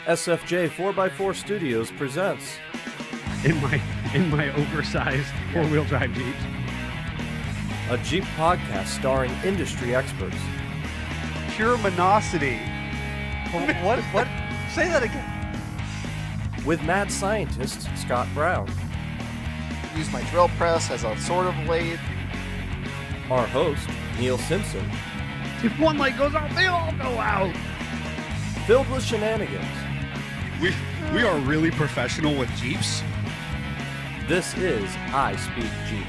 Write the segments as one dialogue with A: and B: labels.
A: SFJ 4x4 Studios presents
B: in my oversized four-wheel drive Jeep.
A: a Jeep podcast starring industry experts.
C: Pure monosity.
D: What? Say that again.
A: With mad scientist Scott Brown,
D: Use my drill press as a sort of lathe.
A: our host Neil Simpson,
B: If one light goes out, they all go out.
A: filled with shenanigans.
C: We are really professional with Jeeps.
A: This is I Speak Jeep.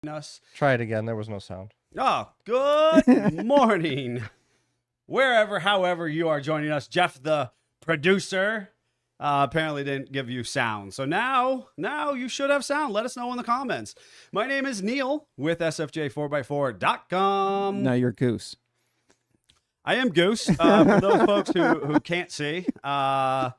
B: Us.
A: Try it again. There was no sound.
B: Oh, good morning. Wherever, however you are joining us, Jeff, the producer, apparently didn't give you sound. So now you should have sound. Let us know in the comments. My name is Neil with SFJ4x4.com.
E: No, you're Goose.
B: I am Goose. For those folks who can't see,
A: They're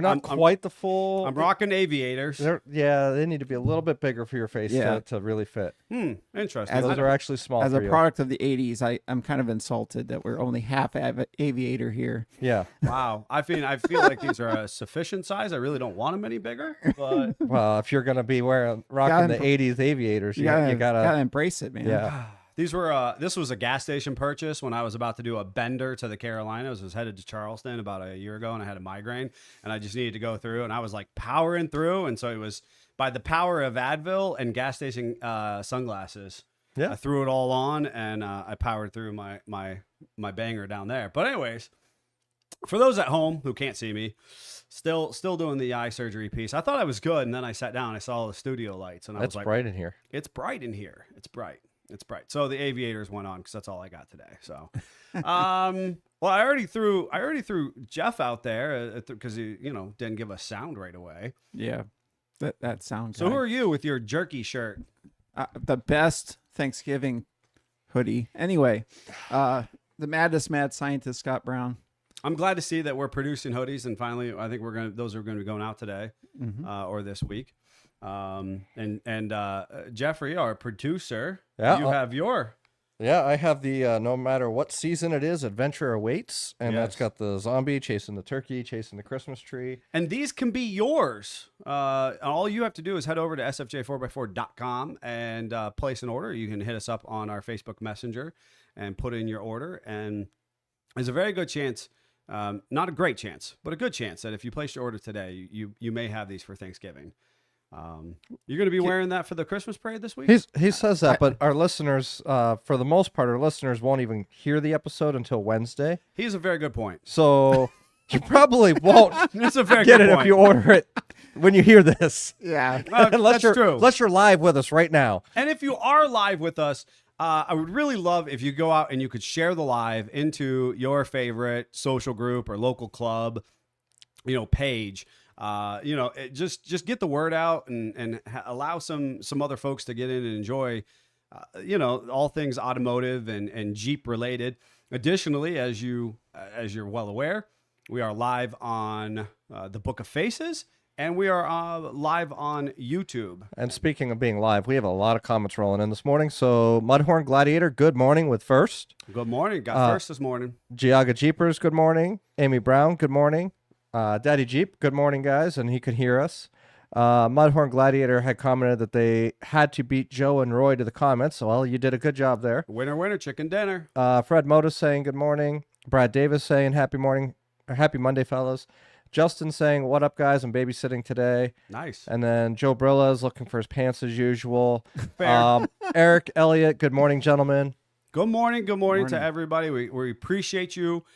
A: not quite the full.
B: I'm rocking aviators.
A: Yeah, they need to be a little bit bigger for your face
E: Yeah.
A: to really fit.
B: Interesting.
A: Those are actually small
E: As
A: for
E: a
A: you.
E: product of the 80s, I'm kind of insulted that we're only half aviator here.
A: Yeah.
B: Wow. I feel like these are a sufficient size. I really don't want them any bigger, but
A: Well, if you're gonna be rocking
E: Gotta-
A: the '80s aviators,
E: You
A: you
E: gotta
A: gotta.
E: embrace it, man.
A: Yeah.
B: these were this was a gas station purchase when I was about to do a bender to the Carolinas. I was headed to Charleston about a year ago and I had a migraine and I just needed to go through and I was like powering through. And so it was by the power of Advil and gas station sunglasses.
A: Yeah.
B: I threw it all on and I powered through my banger down there. But anyways, for those at home who can't see me, still doing the eye surgery piece. I thought I was good, and then I sat down. I saw the studio lights, and I
A: That's
B: was like,
A: bright in here.
B: "It's bright in here. It's bright. It's bright." So the aviators went on because that's all I got today. So, well, I already threw Jeff out there because he didn't give us sound right away.
E: Yeah. That sounds
B: So who are you with your jerky shirt?
E: the best Thanksgiving hoodie. Anyway, the maddest mad scientist Scott Brown.
B: I'm glad to see that we're producing hoodies, and finally, I think those are going to be going out today or this week. And Jeffrey, our producer,
A: Yeah,
B: you have your.
A: Yeah, I have the no matter what season it is, adventure awaits, and that's
B: Yes.
A: got the zombie chasing the turkey, chasing the Christmas tree.
B: And these can be yours. All you have to do is head over to sfj4x4.com and place an order. You can hit us up on our Facebook Messenger and put in your order. And there's a very good chance, not a great chance, but a good chance that if you place your order today, you may have these for Thanksgiving. You're going to be wearing that for the Christmas parade this week?
A: He says that, but our listeners, for the most part, our listeners won't even hear the episode until Wednesday.
B: He has a very good point.
A: So you probably won't
B: That's a very
A: get
B: good
A: it
B: point.
A: if you order it when you hear this.
E: Yeah.
A: unless
B: that's true.
A: Unless you're live with us right now.
B: And if you are live with us, I would really love if you go out and you could share the live into your favorite social group or local club, page. Just get the word out and allow some other folks to get in and enjoy, all things automotive and Jeep related. Additionally, as you're well aware, we are live on the Book of Faces. And we are live on YouTube.
A: And speaking of being live, we have a lot of comments rolling in this morning. So Mudhorn Gladiator, good morning with first.
B: Good morning. Got first this morning.
A: Giaga Jeepers, good morning. Amy Brown, good morning. Daddy Jeep, good morning, guys. And he could hear us. Mudhorn Gladiator had commented that they had to beat Joe and Roy to the comments. Well, you did a good job there.
B: Winner, winner, chicken dinner.
A: Fred Moda saying good morning. Brad Davis saying happy morning, or happy Monday, fellas. Justin saying, what up, guys? I'm babysitting today.
B: Nice.
A: And then Joe Brilla is looking for his pants as usual.
B: Fair.
A: Eric Elliott, good morning, gentlemen.
B: Good morning. Good morning to everybody. We appreciate you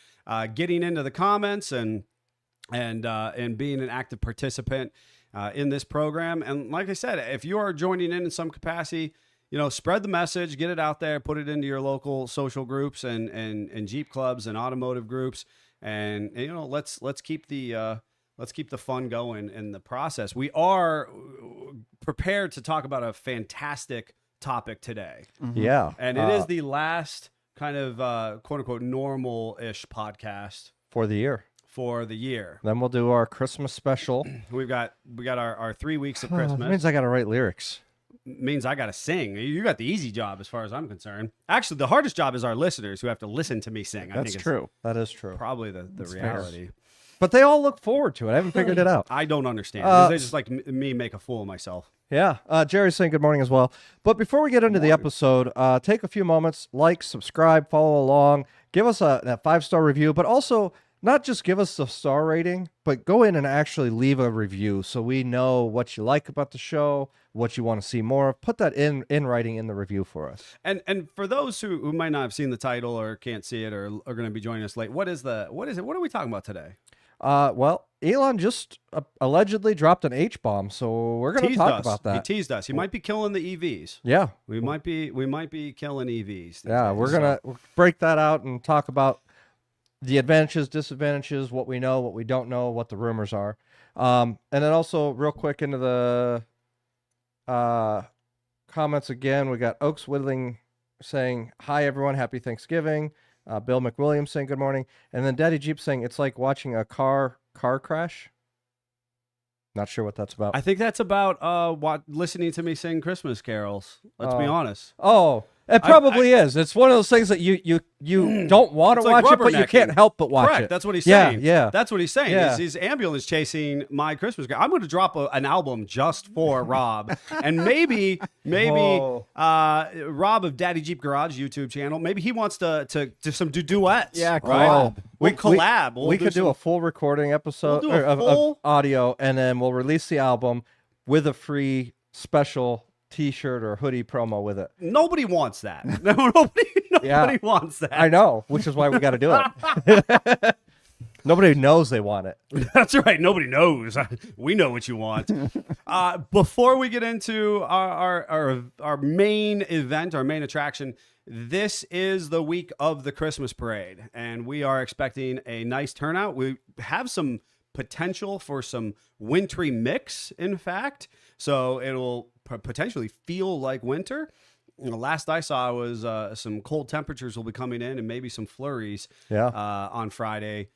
B: getting into the comments and being an active participant in this program. And like I said, if you are joining in some capacity, spread the message, get it out there, put it into your local social groups and Jeep clubs and automotive groups. And let's keep the fun going in the process. We are prepared to talk about a fantastic topic today.
E: Mm-hmm.
A: Yeah.
B: And it is the last kind of quote unquote normal-ish podcast
A: for the year. Then we'll do our Christmas special.
B: We got our 3 weeks of
A: That
B: Christmas.
A: means I got to write lyrics.
B: means I got to sing. You got the easy job as far as I'm concerned. Actually, the hardest job is our listeners who have to listen to me sing. I
E: That's
B: think
E: true.
A: That is true.
B: Probably the reality.
A: But they all look forward to it. I haven't figured it out.
B: I don't understand. They just like me make a fool of myself.
A: Yeah. Jerry's saying good morning as well. But before we get into the episode, take a few moments, like, subscribe, follow along, give us that 5-star review, but also not just give us a star rating, but go in and actually leave a review so we know what you like about the show, what you want to see more of. Put that in writing in the review for us.
B: And for those who might not have seen the title or can't see it or are going to be joining us late, what is it? What are we talking about today?
A: Well, Elon just allegedly dropped an H-bomb, so we're going to talk about that.
B: He teased us. He might be killing the EVs.
A: Yeah.
B: We might be killing EVs.
A: Yeah, we're going to break that out and talk about the advantages, disadvantages, what we know, what we don't know, what the rumors are. And then also real quick into the comments again, we got Oaks Whittling saying, hi, everyone. Happy Thanksgiving. Bill McWilliams saying good morning. And then Daddy Jeep saying it's like watching a car crash. Not sure what that's about.
B: I think that's about listening to me sing Christmas carols. Let's be honest.
A: Oh, it probably is. It's one of those things that you don't want to watch it, but you can't help but watch
B: Correct.
A: it.
B: That's what he's saying.
A: Yeah.
B: That's what he's saying.
A: Yeah.
B: He's ambulance chasing my Christmas carol. I'm going to drop an album just for Rob. And maybe
A: Oh.
B: Rob of Daddy Jeep Garage YouTube channel, maybe he wants to do duets.
E: Yeah,
B: right?
E: collab.
B: We'll collab.
A: We could do a full recording episode
B: We'll do a
A: of
B: full-
A: audio, and then we'll release the album with a free special T-shirt or hoodie promo with it.
B: Nobody wants that. Nobody wants that.
A: I know, which is why we got to do it. Nobody knows they want it.
B: That's right. Nobody knows. We know what you want. Before we get into our main event, our main attraction, this is the week of the Christmas parade, and we are expecting a nice turnout. We have some potential for some wintry mix, in fact, so it'll potentially feel like winter. The last I saw was some cold temperatures will be coming in and maybe some flurries on Friday.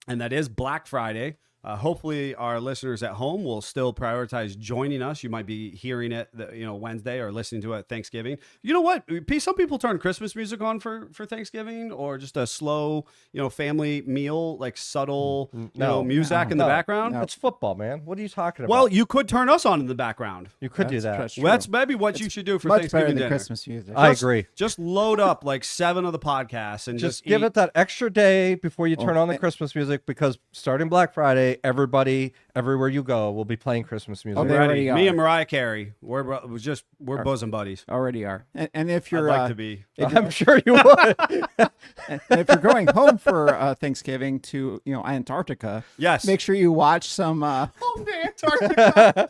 B: And that is Black Friday. Hopefully our listeners at home will still prioritize joining us. You might be hearing it, Wednesday or listening to it Thanksgiving. You know what? Some people turn Christmas music on for Thanksgiving, or just a slow, family meal, like subtle, music in the background.
A: It's football, man. What are you talking about?
B: Well, you could turn us on in the background.
A: You could do that.
E: That's true.
B: Well, that's maybe what you should do for
E: Much
B: Thanksgiving
E: better than
B: dinner.
E: Christmas music.
A: I agree.
B: Just load up like 7 of the podcasts and
A: Just give it that extra day before you turn on the Christmas music, because starting Black Friday, everybody, everywhere you go, will be playing Christmas music.
E: Oh, they already are.
B: Me and Mariah Carey, we're bosom buddies.
E: Already are. And if you're
B: I'd like to be.
A: I'm sure you would.
E: and if you're going home for Thanksgiving to Antarctica,
B: Yes.
E: make sure you watch some.
B: Home to Antarctica.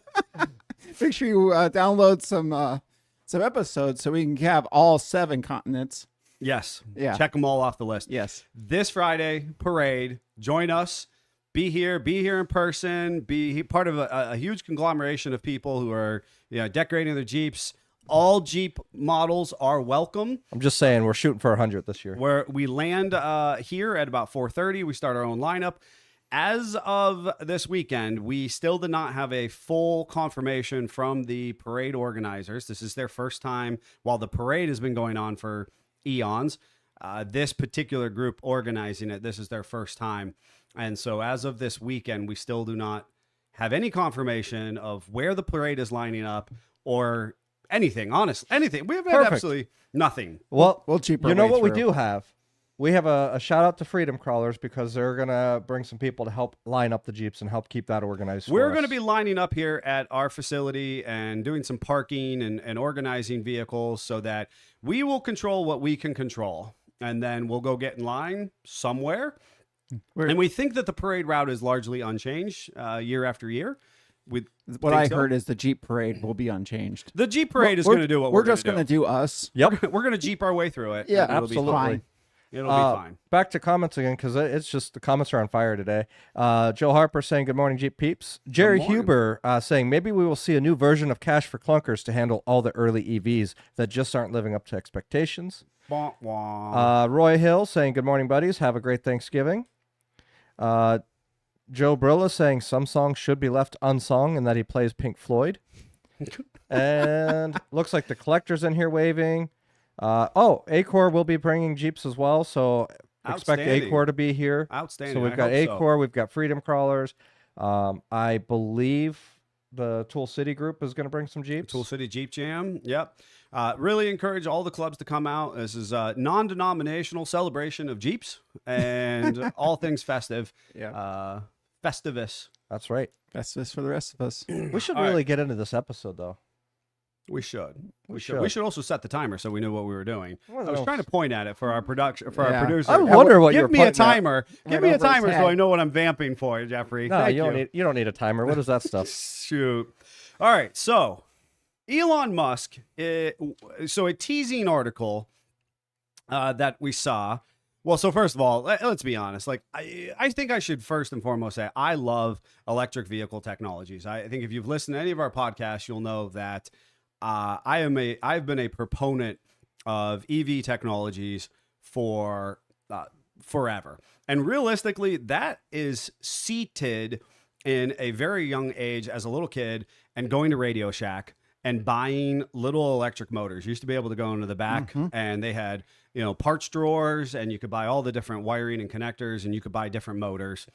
E: Make sure you download some episodes so we can have all 7 continents.
B: Yes.
E: Yeah.
B: Check them all off the list.
E: Yes.
B: This Friday, parade. Join us. Be here in person. Be part of a huge conglomeration of people who are decorating their Jeeps. All Jeep models are welcome.
A: I'm just saying, we're shooting for 100 this year.
B: Where we land here at about 4:30. We start our own lineup. As of this weekend, we still did not have a full confirmation from the parade organizers. This is their first time, while the parade has been going on for eons. This particular group organizing it, this is their first time. And so as of this weekend, we still do not have any confirmation of where the parade is lining up or anything, honestly, anything. We have had
A: Perfect.
B: absolutely nothing.
A: Well,
E: We'll cheap our
A: you know
E: way
A: what we
E: through.
A: do have? We have a shout out to Freedom Crawlers, because they're going to bring some people to help line up the Jeeps and help keep that organized.
B: We're
A: for
B: going to
A: us.
B: be lining up here at our facility and doing some parking and organizing vehicles so that we will control what we can control. And then we'll go get in line somewhere. And we think that the parade route is largely unchanged year after year.
E: What I heard is the Jeep parade will be unchanged.
B: The Jeep parade is going to do what we're
E: just
B: going
E: going to do us.
A: Yep.
B: We're going to Jeep our way through it.
E: Yeah,
B: and it'll
A: absolutely.
B: Be fine. It'll be fine.
A: Back to comments again, because it's just the comments are on fire today. Joe Harper saying, good morning, Jeep peeps. Jerry
B: morning.
A: Huber saying, maybe we will see a new version of Cash for Clunkers to handle all the early EVs that just aren't living up to expectations.
B: Wah, wah.
A: Roy Hill saying, good morning, buddies. Have a great Thanksgiving. Joe Brilla saying some songs should be left unsung and that he plays Pink Floyd. And looks like the collector's in here waving. Acor will be bringing Jeeps as well, so expect
B: Outstanding.
A: Acor to be here.
B: Outstanding.
A: So we've
B: I
A: got
B: hope so.
A: Acor, we've got Freedom Crawlers. I believe the Tool City group is going to bring some Jeeps.
B: Tool City Jeep Jam. Yep. Really encourage all the clubs to come out. This is a non-denominational celebration of Jeeps and all things festive.
E: Yeah.
B: Festivus.
A: That's right.
E: Festivus for the rest of us.
A: We should
B: All
A: really
B: right.
A: get into this episode, though.
B: We should.
A: We
B: We
A: should.
B: should also set the timer so we knew what we were doing.
A: Well,
B: I was
A: no.
B: trying to point at it for our production, for
E: Yeah.
B: our producer.
A: I wonder what you're
B: Give me a
A: pointing at.
B: timer. Give
E: Right
B: me a
E: over his
B: timer so
E: head.
B: I know what I'm vamping for, Jeffrey.
A: No,
B: Thank
A: you don't need a timer. What is that stuff?
B: Shoot. All right. So, Elon Musk. So a teasing article that we saw. Well, so first of all, let's be honest. Like, I think I should first and foremost say I love electric vehicle technologies. I think if you've listened to any of our podcasts, you'll know that I've been a proponent of EV technologies for forever. And realistically, that is seated in a very young age as a little kid and going to Radio Shack and buying little electric motors. You used to be able to go into the back and they had, parts drawers, and you could buy all the different wiring and connectors, and you could buy different motors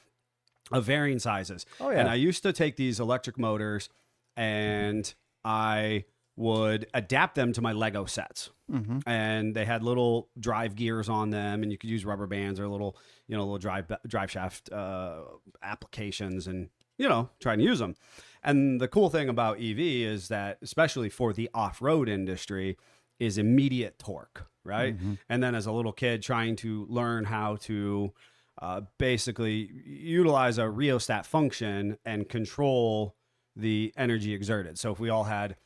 B: of varying sizes.
A: Oh, yeah.
B: And I used to take these electric motors and I would adapt them to my Lego sets. And they had little drive gears on them, and you could use rubber bands or little drive shaft applications, and try and use them. And the cool thing about EV is that, especially for the off-road industry, is immediate torque, right? And then as a little kid trying to learn how to basically utilize a rheostat function and control the energy exerted. So if we all had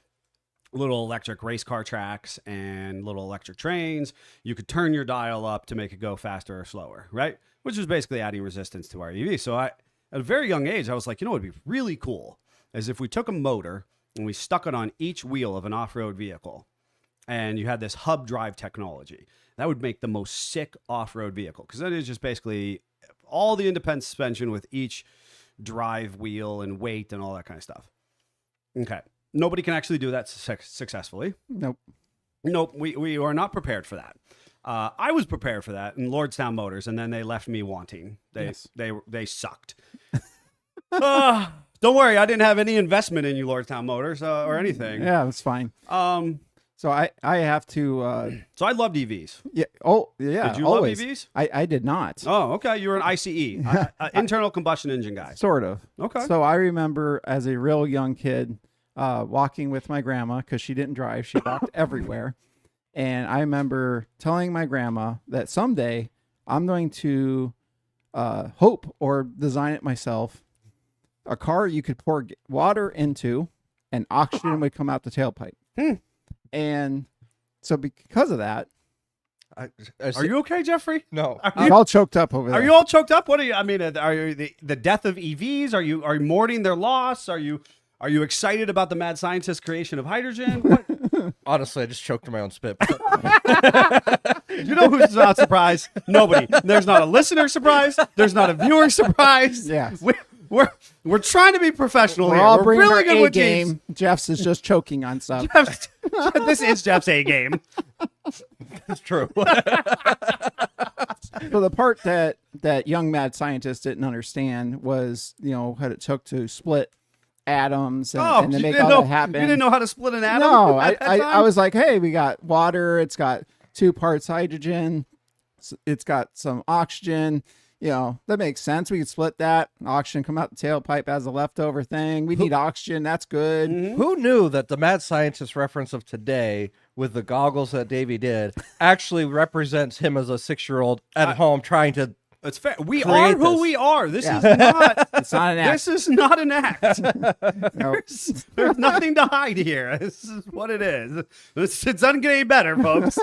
B: little electric race car tracks and little electric trains, you could turn your dial up to make it go faster or slower, right? Which is basically adding resistance to our EV. So at a very young age, I was like, what would be really cool is if we took a motor and we stuck it on each wheel of an off-road vehicle, and you had this hub drive technology. That would make the most sick off-road vehicle, because that is just basically all the independent suspension with each drive wheel and weight and all that kind of stuff. Okay. Nobody can actually do that successfully.
E: Nope.
B: We are not prepared for that. I was prepared for that in Lordstown Motors, and then they left me wanting. They sucked. Don't worry, I didn't have any investment in you, Lordstown Motors, or anything.
E: Yeah, that's fine. So I have to.
B: So I loved EVs.
E: Yeah. Oh, yeah.
B: Did you
E: always.
B: love EVs?
E: I did not.
B: Oh, okay. You were an ICE, internal combustion engine guy.
E: Sort of.
B: Okay.
E: So I remember as a real young kid walking with my grandma, because she didn't drive. She walked everywhere. And I remember telling my grandma that someday I'm going to hope or design it myself. A car you could pour water into and oxygen would come out the tailpipe. And so because of that,
B: Are you okay, Jeffrey?
A: No.
E: I'm all choked up over there.
B: Are you all choked up? What are you? I mean, are you the death of EVs? Are you mourning their loss? Are you excited about the mad scientist creation of hydrogen? What?
A: Honestly, I just choked on my own spit.
B: You know who's not surprised? Nobody. There's not a listener surprised. There's not a viewer surprised.
E: Yeah.
B: We're trying to be professional
E: We're
B: here.
E: all
B: We're
E: bringing
B: really
E: our
B: good
E: A
B: with
E: game.
B: Jeeps.
E: Jeff's is just choking on stuff.
B: This is Jeff's A game.
A: It's true.
E: So the part that young mad scientist didn't understand was, what it took to split atoms and to
B: you
E: make
B: didn't
E: all
B: know,
E: that happen.
B: You didn't know how to split an atom?
E: No,
B: at that
E: I
B: time?
E: was like, hey, we got water. It's got 2 parts hydrogen. It's got some oxygen. That makes sense. We could split that. Oxygen come out the tailpipe as a leftover thing. We need oxygen. That's good.
A: Who knew that the mad scientist reference of today with the goggles that Davey did actually represents him as a 6-year-old at home trying to
B: It's fair. We
A: create
B: are who
A: this.
B: we are. This
E: Yeah.
B: is not.
E: It's not an act.
B: This is not an act.
E: Nope.
B: There's nothing to hide here. This is what it is. It doesn't get any better, folks.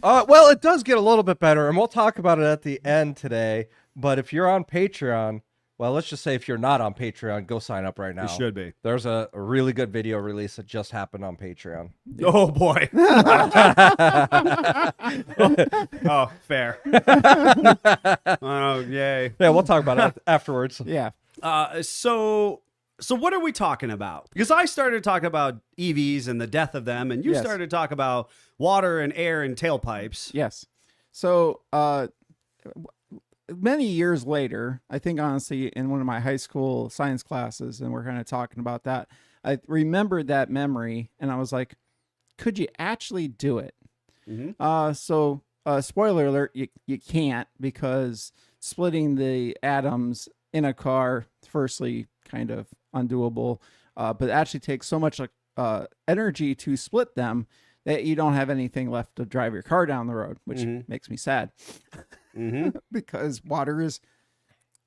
A: well, it does get a little bit better, and we'll talk about it at the end today. But if you're on Patreon, well, let's just say if you're not on Patreon, go sign up right now.
B: You should be.
A: There's a really good video release that just happened on Patreon.
B: Oh boy. Oh, fair. Oh, yay.
A: Yeah, we'll talk about it afterwards.
E: Yeah.
B: So So what are we talking about? Because I started talking about EVs and the death of them, and you
E: Yes.
B: started to talk about water and air and tailpipes.
E: Yes. So many years later, I think honestly in one of my high school science classes, and we're kind of talking about that, I remembered that memory and I was like, could you actually do it? So spoiler alert, you can't, because splitting the atoms in a car, firstly, kind of undoable, but it actually takes so much energy to split them that you don't have anything left to drive your car down the road, which makes me sad. Because water is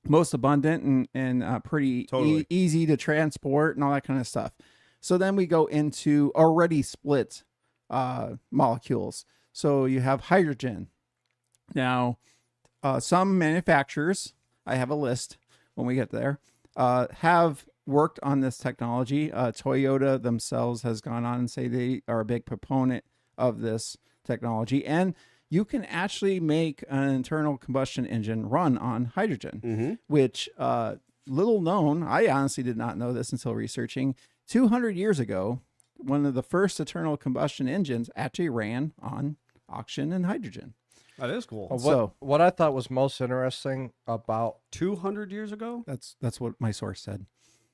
E: most abundant and pretty
B: Totally.
E: easy to transport and all that kind of stuff. So then we go into already split molecules. So you have hydrogen. Now, some manufacturers, I have a list when we get there, have worked on this technology. Toyota themselves has gone on and say they are a big proponent of this technology. And you can actually make an internal combustion engine run on hydrogen, which little known, I honestly did not know this until researching. 200 years ago, one of the first internal combustion engines actually ran on oxygen and hydrogen.
B: That is cool.
A: What I thought was most interesting about
B: 200 years ago?
E: That's what my source said.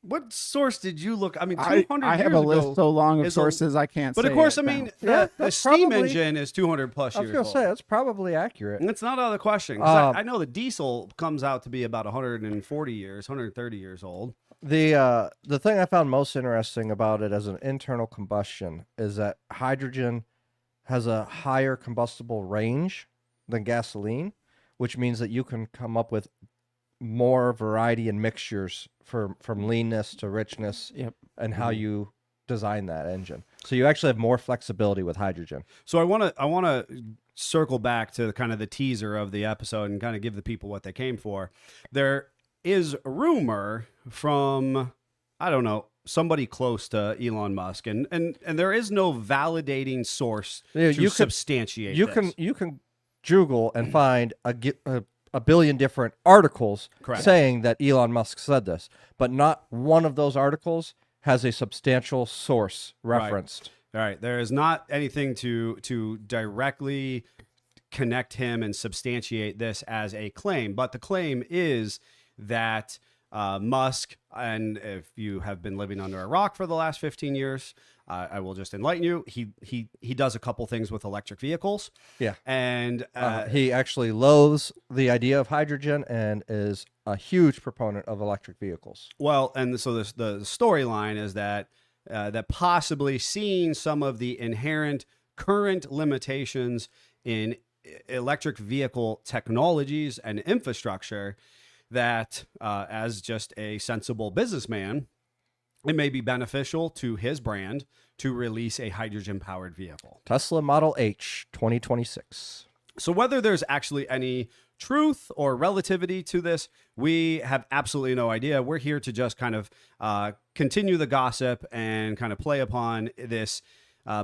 B: What source did you look? I mean, 200
E: I
B: years
E: have a
B: ago
E: list so long of
B: is
E: sources I can't
B: But
E: say
B: of course,
E: it
B: I mean,
E: now.
A: Yeah,
B: the
A: that's
B: steam
A: probably-
B: engine is 200 plus
A: I
B: years
A: was gonna
B: old.
A: say that's probably accurate.
B: It's not out of the question. 'Cause
A: Um,
B: I know the diesel comes out to be about 140 years, 130 years old.
A: The thing I found most interesting about it as an internal combustion is that hydrogen has a higher combustible range than gasoline, which means that you can come up with more variety in mixtures from leanness to richness
E: Yep.
A: and how you design that engine. So you actually have more flexibility with hydrogen.
B: So I want to circle back to kind of the teaser of the episode and kind of give the people what they came for. There is a rumor from, I don't know, somebody close to Elon Musk, and there is no validating source
A: Yeah,
B: to substantiate
A: You
B: this.
A: can Google and find a billion different articles
B: Correct.
A: saying that Elon Musk said this, but not one of those articles has a substantial source referenced.
B: All right, there is not anything to directly connect him and substantiate this as a claim, but the claim is that Musk, and if you have been living under a rock for the last 15 years, I will just enlighten you. He does a couple things with electric vehicles.
A: Yeah.
B: And
A: He actually loathes the idea of hydrogen and is a huge proponent of electric vehicles.
B: well, and so the storyline is that that possibly seeing some of the inherent current limitations in electric vehicle technologies and infrastructure, that as just a sensible businessman, it may be beneficial to his brand to release a hydrogen-powered vehicle.
A: Tesla Model H 2026.
B: So whether there's actually any truth or relativity to this, we have absolutely no idea. We're here to just kind of continue the gossip and kind of play upon this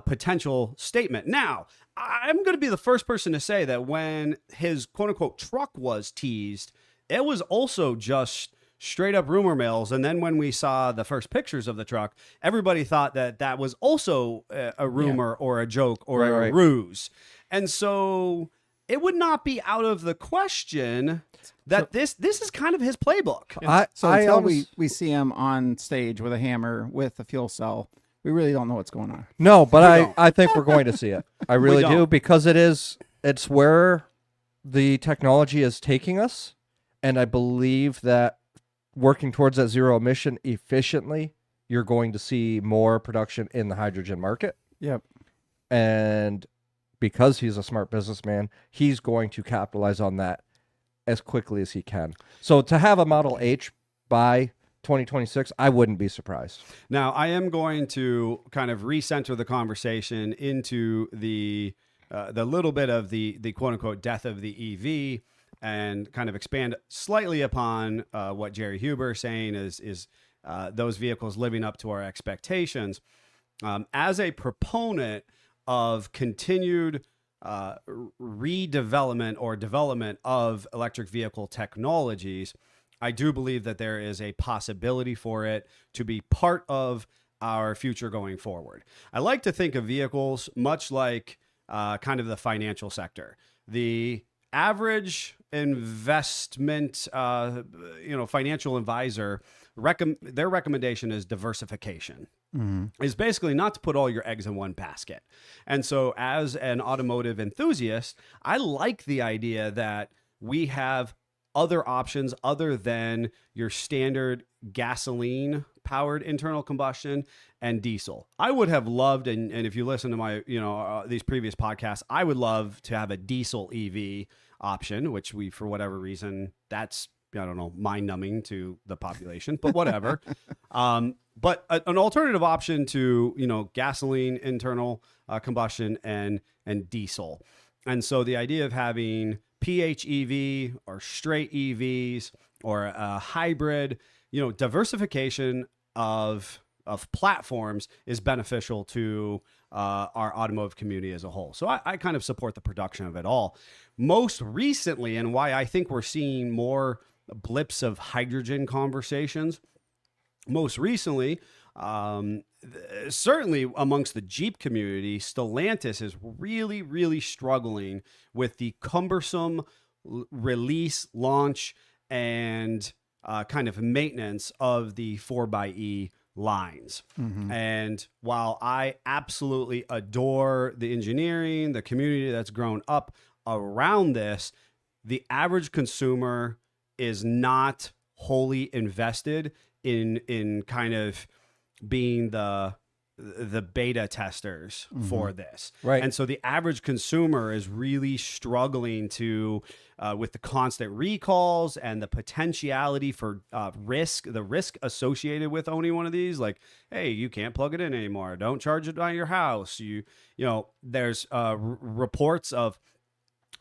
B: potential statement. Now, I'm going to be the first person to say that when his quote-unquote truck was teased, it was also just straight up rumor mills. And then when we saw the first pictures of the truck, everybody thought that that was also a rumor or a joke or a
A: Right.
B: ruse. And so it would not be out of the question that this is kind of his playbook.
E: So until we see him on stage with a hammer with a fuel cell, we really don't know what's going on.
A: No, but
B: don't.
A: I think we're going to see it. I really do,
B: don't.
A: because it's where the technology is taking us, and I believe that working towards that zero emission efficiently, you're going to see more production in the hydrogen market.
E: Yep.
A: And because he's a smart businessman, he's going to capitalize on that as quickly as he can. So to have a Model H by 2026, I wouldn't be surprised.
B: Now, I am going to kind of recenter the conversation into the little bit of the quote unquote death of the EV, and kind of expand slightly upon what Jerry Huber is saying is those vehicles living up to our expectations. As a proponent of continued redevelopment or development of electric vehicle technologies, I do believe that there is a possibility for it to be part of our future going forward. I like to think of vehicles much like kind of the financial sector. The average investment, financial advisor, their recommendation is diversification. Is basically not to put all your eggs in one basket. And so as an automotive enthusiast, I like the idea that we have other options other than your standard gasoline powered internal combustion and diesel. I would have loved, and if you listen to my, these previous podcasts, I would love to have a diesel EV option, which we, for whatever reason, that's, I don't know, mind numbing to the population, but whatever. But an alternative option to, gasoline, internal combustion and diesel. And so the idea of having PHEV or straight EVs or a hybrid, diversification of platforms is beneficial to our automotive community as a whole. So I kind of support the production of it all. Most recently, and why I think we're seeing more blips of hydrogen conversations, most recently, certainly amongst the Jeep community, Stellantis is really, really struggling with the cumbersome release, launch, and kind of maintenance of the 4xe lines. And while I absolutely adore the engineering, the community that's grown up around this, the average consumer is not wholly invested in kind of being the beta testers for this.
A: Right.
B: And so the average consumer is really struggling to with the constant recalls and the potentiality for the risk associated with owning one of these. Like, hey, you can't plug it in anymore. Don't charge it at your house. There's reports of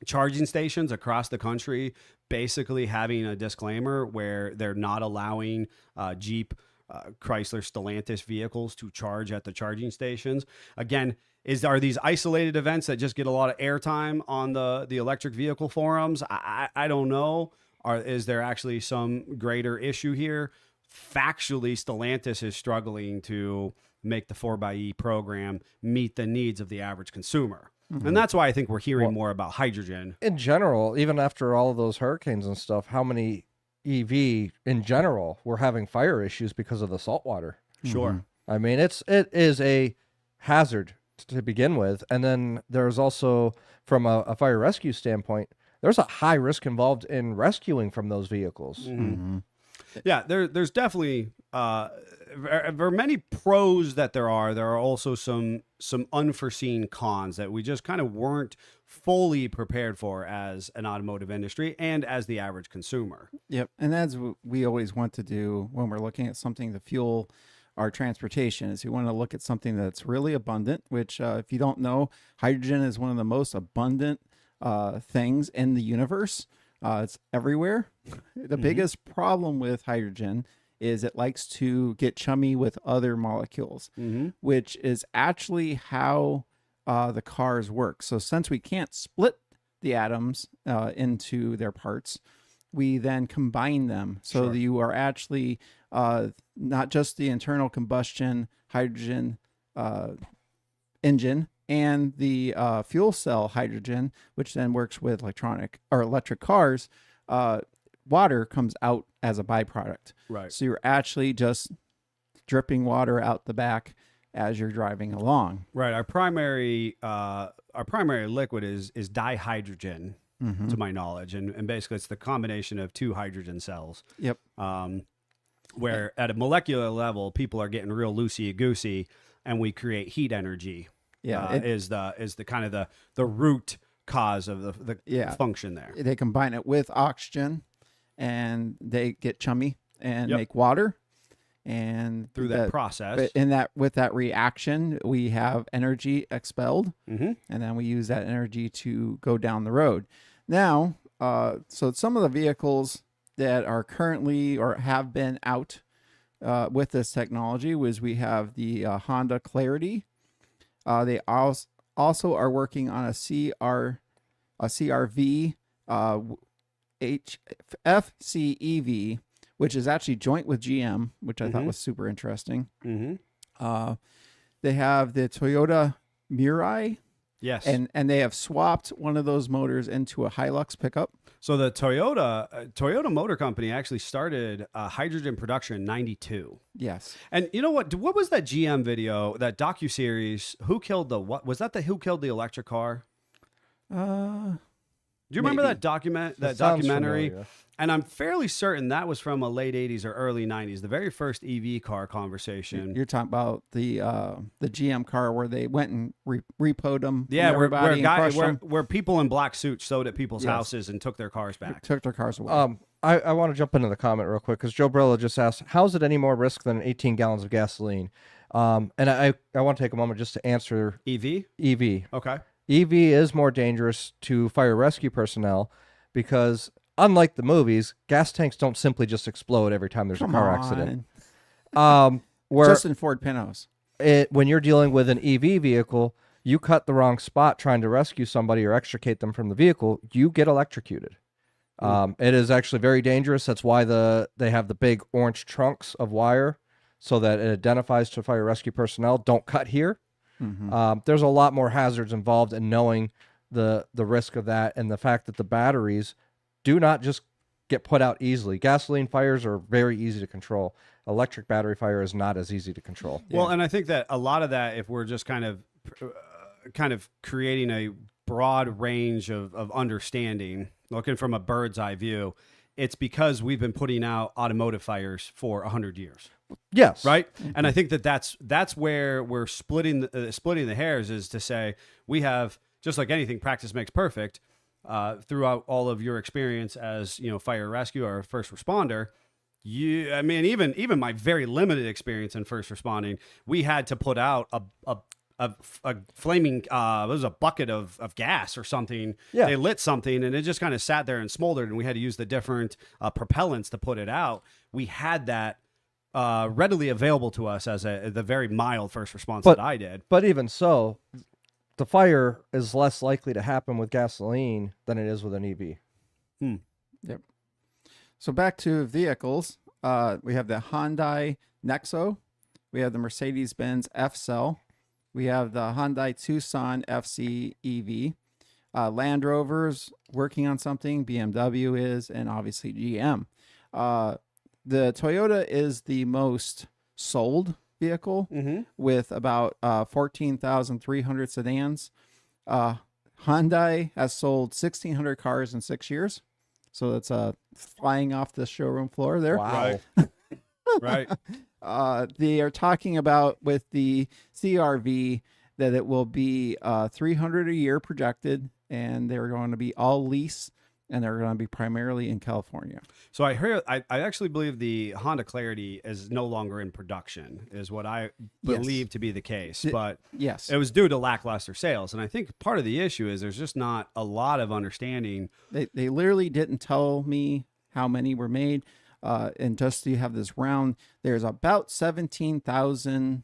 B: charging stations across the country basically having a disclaimer where they're not allowing Jeep, Chrysler, Stellantis vehicles to charge at the charging stations. Again, are these isolated events that just get a lot of airtime on the electric vehicle forums? I don't know. Is there actually some greater issue here? Factually, Stellantis is struggling to make the 4xe program meet the needs of the average consumer. And that's why I think we're hearing more about hydrogen.
A: In general, even after all of those hurricanes and stuff, how many EV in general were having fire issues because of the salt water?
B: Sure.
A: I mean, it is a hazard to begin with. And then there's also, from a fire rescue standpoint, there's a high risk involved in rescuing from those vehicles.
B: Yeah, there's definitely there are many pros that there are also some unforeseen cons that we just kind of weren't fully prepared for as an automotive industry and as the average consumer.
E: Yep. And that's what we always want to do when we're looking at something to fuel our transportation, is you want to look at something that's really abundant, which if you don't know, hydrogen is one of the most abundant things in the universe. It's everywhere. The biggest problem with hydrogen is it likes to get chummy with other molecules, which is actually how the cars work. So since we can't split the atoms into their parts, we then combine them. So that you are actually not just the internal combustion hydrogen engine and the fuel cell hydrogen, which then works with electric cars. Water comes out as a byproduct.
B: Right.
E: So you're actually just dripping water out the back as you're driving along.
B: Right. Our primary liquid is dihydrogen, to my knowledge, and basically it's the combination of two hydrogen cells.
E: Yep.
B: Where at a molecular level, people are getting real loosey goosey, and we create heat energy.
E: Yeah.
B: Is the kind of the root cause of the function there.
E: They combine it with oxygen, and they get chummy and make water. And
B: through that process,
E: with that reaction, we have energy expelled, and then we use that energy to go down the road. Now, so some of the vehicles that are currently or have been out with this technology we have the Honda Clarity. They also are working on a CRV FCEV, which is actually joint with GM, which I thought was super interesting. They have the Toyota Mirai.
B: Yes.
E: And they have swapped one of those motors into a Hilux pickup.
B: So the Toyota Motor Company actually started hydrogen production in '92.
E: Yes.
B: And you know what? What was that GM video, that docuseries? Who killed the what? Was that the Who Killed the Electric Car? Do you remember
E: maybe.
B: that
A: sounds
B: documentary?
A: familiar.
B: And I'm fairly certain that was from a late '80s or early '90s, the very first EV car conversation.
E: You're talking about the GM car where they went and repoed them.
B: Yeah,
E: where
B: where people in black suits showed at people's houses and took their cars back.
E: took their cars away.
A: I want to jump into the comment real quick because Joe Brillo just asked, how is it any more risk than 18 gallons of gasoline? And I want to take a moment just to answer
B: EV?
A: EV.
B: Okay.
A: EV is more dangerous to fire rescue personnel because, unlike the movies, gas tanks don't simply just explode every time there's a car accident. Where
E: Justin Ford Pintos.
A: when you're dealing with an EV vehicle, you cut the wrong spot trying to rescue somebody or extricate them from the vehicle, you get electrocuted. It is actually very dangerous. That's why they have the big orange trunks of wire so that it identifies to fire rescue personnel. Don't cut here. There's a lot more hazards involved in knowing the risk of that and the fact that the batteries do not just get put out easily. Gasoline fires are very easy to control. Electric battery fire is not as easy to control.
B: Well, and I think that a lot of that, if we're just kind of creating a broad range of understanding, looking from a bird's eye view, it's because we've been putting out automotive fires for 100 years.
A: Yes.
B: Right. And I think that's where we're splitting the hairs, is to say we have, just like anything, practice makes perfect. Throughout all of your experience as, fire rescue or first responder, even my very limited experience in first responding, we had to put out a flaming, it was a bucket of gas or something.
A: Yeah.
B: They lit something and it just kind of sat there and smoldered, and we had to use the different propellants to put it out. We had that readily available to us as the very mild first response that I did.
A: But even so, the fire is less likely to happen with gasoline than it is with an EV.
E: Yep. So back to vehicles, we have the Hyundai Nexo, we have the Mercedes-Benz F-Cell, we have the Hyundai Tucson FC EV, Land Rover's working on something, BMW is, and obviously GM. The Toyota is the most sold vehicle with about 14,300 sedans. Hyundai has sold 1,600 cars in 6 years. So that's flying off the showroom floor there.
A: Wow.
B: Right.
E: They are talking about with the CRV that it will be 300 a year projected, and they're going to be all lease, and they're going to be primarily in California.
B: So I actually believe the Honda Clarity is no longer in production, is what I believe to be the case. But
E: yes,
B: it was due to lackluster sales. And I think part of the issue is there's just not a lot of understanding.
E: They literally didn't tell me how many were made. And just so you have this round, there's about 17,000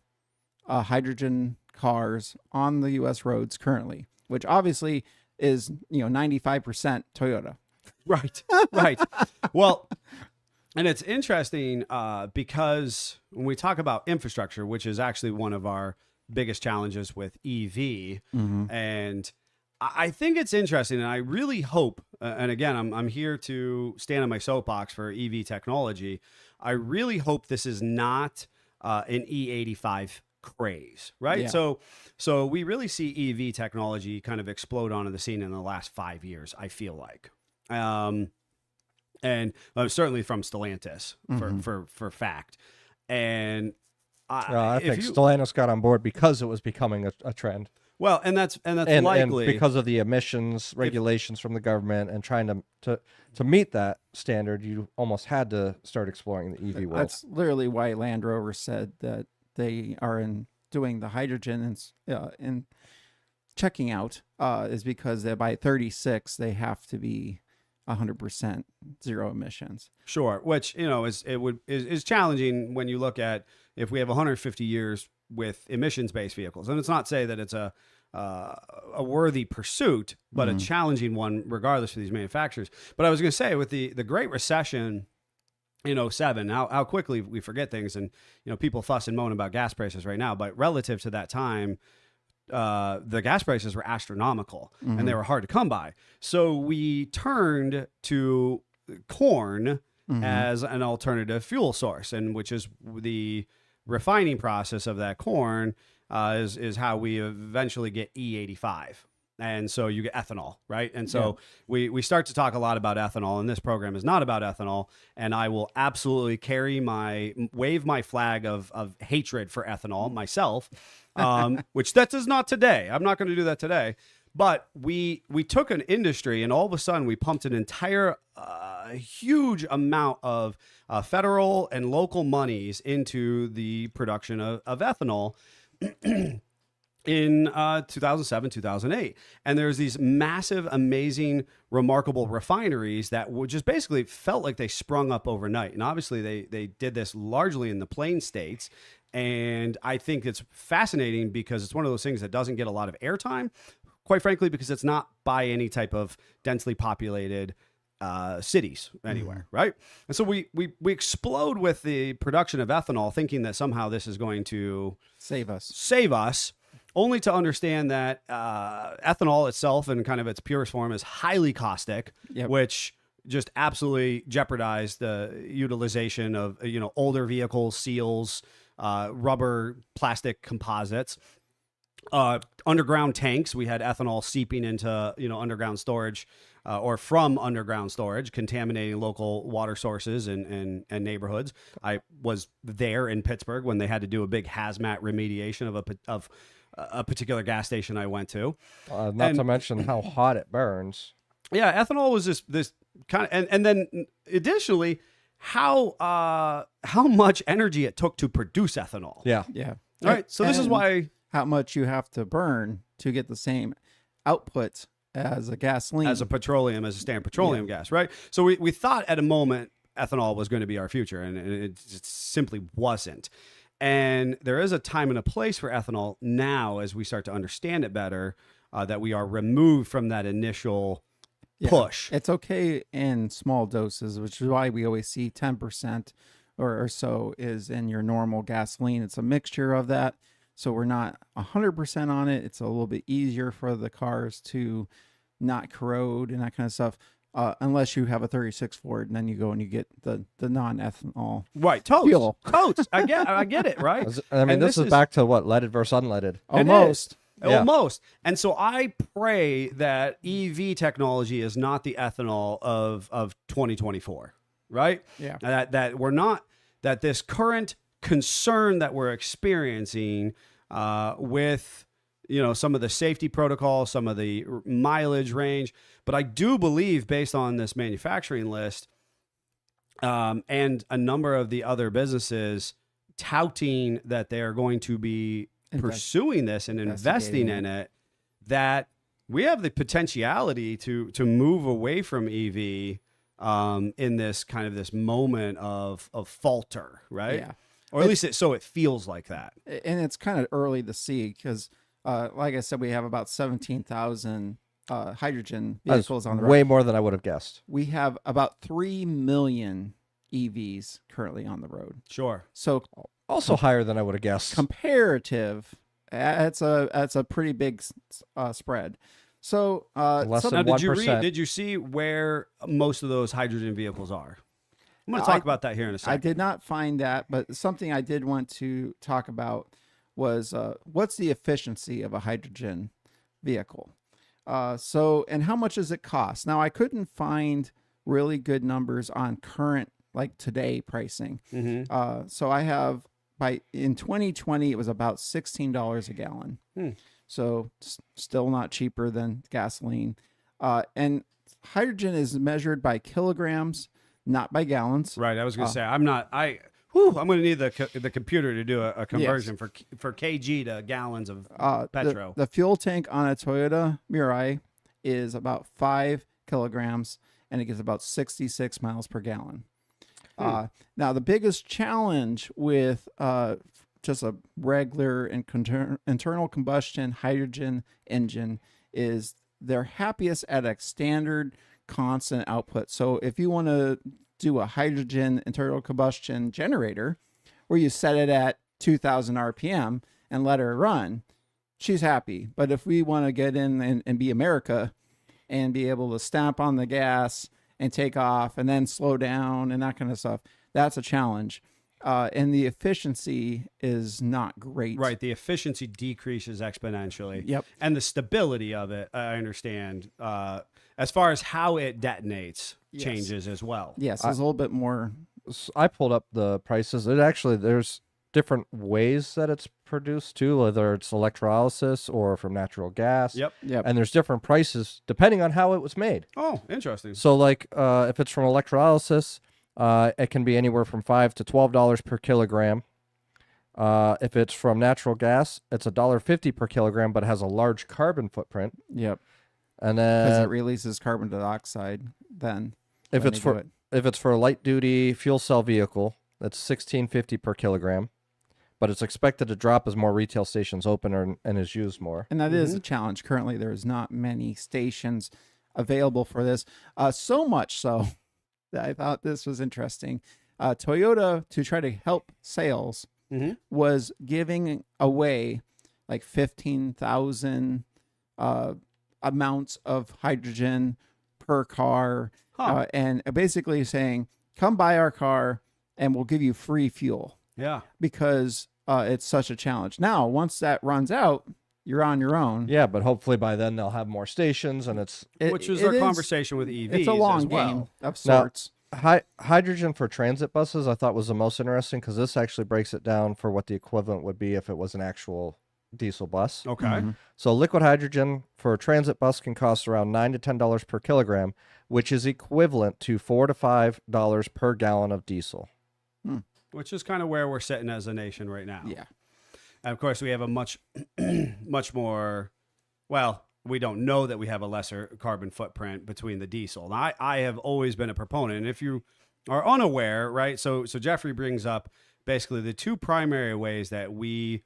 E: hydrogen cars on the U.S. roads currently, which obviously is 95% Toyota.
B: Right. Right. Well, and it's interesting because when we talk about infrastructure, which is actually one of our biggest challenges with EV, and I think it's interesting, and I really hope, and again, I'm here to stand on my soapbox for EV technology. I really hope this is not an E85 craze, right?
E: Yeah.
B: So we really see EV technology kind of explode onto the scene in the last 5 years, I feel like. And certainly from Stellantis for fact. And
A: I think Stellantis got on board because it was becoming a trend.
B: Well, and that's likely
A: and because of the emissions regulations from the government and trying to meet that standard, you almost had to start exploring the EV world.
E: That's literally why Land Rover said that they are doing the hydrogen and checking out is because by 36 they have to be 100% zero emissions.
B: Sure, which is challenging when you look at if we have 150 years with emissions-based vehicles, and it's not say that it's a worthy pursuit, but a challenging one regardless for these manufacturers. But I was going to say with the Great Recession in '07. How quickly we forget things, and people fuss and moan about gas prices right now, but relative to that time, the gas prices were astronomical and they were hard to come by. So we turned to corn as an alternative fuel source, and which is the refining process of that corn is how we eventually get E85. And so you get ethanol, right? And so we start to talk a lot about ethanol, and this program is not about ethanol. And I will absolutely wave my flag of hatred for ethanol myself, which that is not today. I'm not going to do that today. But we took an industry, and all of a sudden we pumped an entire huge amount of federal and local monies into the production of ethanol. In 2007, 2008. And there's these massive, amazing, remarkable refineries that would just basically felt like they sprung up overnight. And obviously they did this largely in the Plain States. And I think it's fascinating because it's one of those things that doesn't get a lot of airtime, quite frankly, because it's not by any type of densely populated cities anywhere, right? And so we explode with the production of ethanol, thinking that somehow this is going to
E: Save us.
B: Only to understand that ethanol itself in kind of its purest form is highly caustic, which just absolutely jeopardized the utilization of older vehicles, seals, rubber, plastic composites, underground tanks. We had ethanol seeping into underground storage or from underground storage, contaminating local water sources and neighborhoods. I was there in Pittsburgh when they had to do a big hazmat remediation of a particular gas station I went to.
A: Not to mention how hot it burns.
B: Yeah, ethanol was this kind of, and then additionally, how much energy it took to produce ethanol.
A: Yeah.
B: All right. So this is why
E: how much you have to burn to get the same output as a gasoline,
B: as a standard petroleum gas, right? So we thought at a moment ethanol was going to be our future, and it simply wasn't. And there is a time and a place for ethanol now as we start to understand it better, that we are removed from that initial push.
E: It's okay in small doses, which is why we always see 10% or so is in your normal gasoline. It's a mixture of that. So we're not 100% on it. It's a little bit easier for the cars to not corrode and that kind of stuff. Unless you have a 36 Ford, and then you go and you get the non-ethanol.
B: Right, totes. I get it, right?
A: I mean, this is back to what, leaded versus unleaded.
E: Almost.
A: Yeah.
B: Almost. And so I pray that EV technology is not the ethanol of 2024, right?
E: Yeah.
B: That we're not, that this current concern that we're experiencing with some of the safety protocols, some of the mileage range. But I do believe, based on this manufacturing list and a number of the other businesses touting that they're going to be pursuing this and investing in it, that we have the potentiality to move away from EV in this kind of this moment of falter, right?
E: Yeah.
B: Or at least it feels like that.
E: And it's kind of early to see because, like I said, we have about 17,000 hydrogen vehicles on the road.
A: Way more than I would have guessed.
E: We have about 3 million EVs currently on the road.
B: Sure.
E: So
A: Also higher than I would have guessed.
E: comparative, that's a pretty big spread. So
A: Less
E: some-
A: than
B: Now,
A: 1%.
B: did you see where most of those hydrogen vehicles are? I'm going to talk about that here in a second.
E: I did not find that, but something I did want to talk about was what's the efficiency of a hydrogen vehicle? And how much does it cost? Now, I couldn't find really good numbers on current, like today pricing. So I have in 2020, it was about $16 a gallon. So still not cheaper than gasoline. And hydrogen is measured by kilograms, not by gallons.
B: Right. I was going to say, I'm going to need the computer to do a conversion for kg to gallons of petrol.
E: The fuel tank on a Toyota Mirai is about 5 kilograms, and it gets about 66 miles per gallon. Now, the biggest challenge with just a regular and internal combustion hydrogen engine is they're happiest at a standard constant output. So if you want to do a hydrogen internal combustion generator where you set it at 2,000 RPM and let her run, she's happy. But if we want to get in and be America and be able to stamp on the gas and take off and then slow down and that kind of stuff, that's a challenge. And the efficiency is not great.
B: Right. The efficiency decreases exponentially.
E: Yep.
B: And the stability of it, I understand, as far as how it detonates, changes as well.
E: Yes, it's a little bit more.
A: I pulled up the prices. It actually, there's different ways that it's produced too, whether it's electrolysis or from natural gas.
B: Yep.
A: And there's different prices depending on how it was made.
B: Oh, interesting.
A: So like if it's from electrolysis, it can be anywhere from $5 to $12 per kilogram. If it's from natural gas, it's $1.50 per kilogram, but it has a large carbon footprint.
E: Yep.
A: And
E: Because
A: then
E: it releases carbon dioxide then.
A: if
E: when
A: it's
E: they do
A: for
E: it.
A: if it's for a light duty fuel cell vehicle, that's $16.50 per kilogram. But it's expected to drop as more retail stations open and is used more.
E: And that is a challenge. Currently, there's not many stations available for this. So much so that I thought this was interesting. Toyota, to try to help sales, was giving away like 15,000 amounts of hydrogen per car. And basically saying, come buy our car and we'll give you free fuel.
B: Yeah.
E: Because it's such a challenge. Now, once that runs out, you're on your own.
A: Yeah, but hopefully by then they'll have more stations, and
B: Which was our conversation with EVs.
E: It's a long
B: as well.
E: game of sorts.
A: hydrogen for transit buses I thought was the most interesting because this actually breaks it down for what the equivalent would be if it was an actual diesel bus.
B: Okay.
A: So liquid hydrogen for a transit bus can cost around $9 to $10 per kilogram, which is equivalent to $4 to $5 per gallon of diesel.
B: Which is kind of where we're sitting as a nation right now.
E: Yeah.
B: And of course, we have a much more, well, we don't know that we have a lesser carbon footprint between the diesel. Now, I have always been a proponent. And if you are unaware, right, so Jeffrey brings up basically the two primary ways that we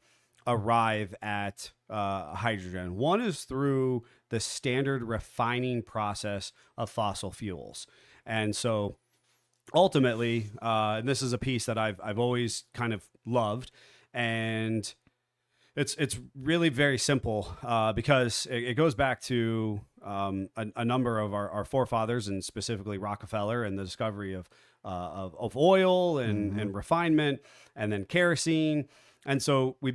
B: arrive at hydrogen. One is through the standard refining process of fossil fuels. And so ultimately, and this is a piece that I've always kind of loved, and it's really very simple because it goes back to a number of our forefathers, and specifically Rockefeller, and the discovery of oil and refinement, and then kerosene. And so we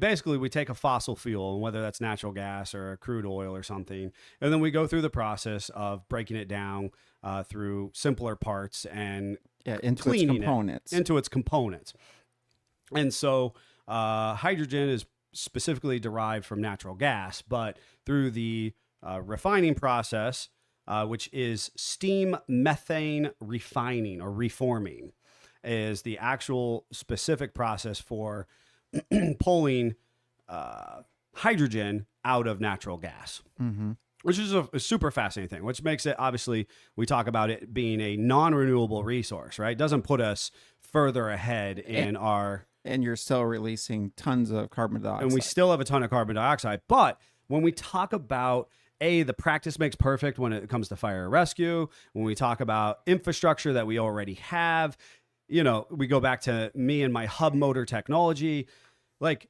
B: take a fossil fuel, and whether that's natural gas or a crude oil or something, and then we go through the process of breaking it down through simpler parts and
E: into its
B: components. And so hydrogen is specifically derived from natural gas, but through the refining process, which is steam methane refining or reforming, is the actual specific process for pulling hydrogen out of natural gas. Which is a super fascinating thing, which makes it, obviously, we talk about it being a non-renewable resource, right? It doesn't put us further ahead in our...
E: And you're still releasing tons of carbon dioxide.
B: And we still have a ton of carbon dioxide. But when we talk about, the practice makes perfect when it comes to fire and rescue, when we talk about infrastructure that we already have, we go back to me and my hub motor technology. Like,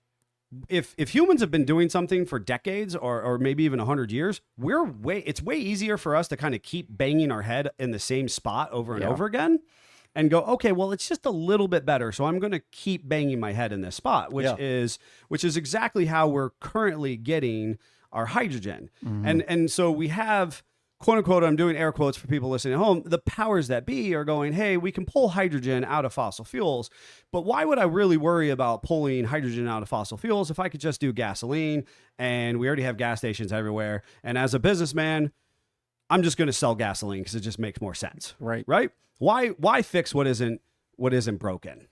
B: if humans have been doing something for decades or maybe even 100 years, it's way easier for us to kind of keep banging our head in the same spot over and over again and go, okay, well, it's just a little bit better, so I'm going to keep banging my head in this spot, which is exactly how we're currently getting our hydrogen. And so we have, quote unquote, I'm doing air quotes for people listening at home, the powers that be are going, hey, we can pull hydrogen out of fossil fuels, but why would I really worry about pulling hydrogen out of fossil fuels if I could just do gasoline, and we already have gas stations everywhere, and as a businessman, I'm just going to sell gasoline because it just makes more sense.
E: Right.
B: Why fix what isn't broken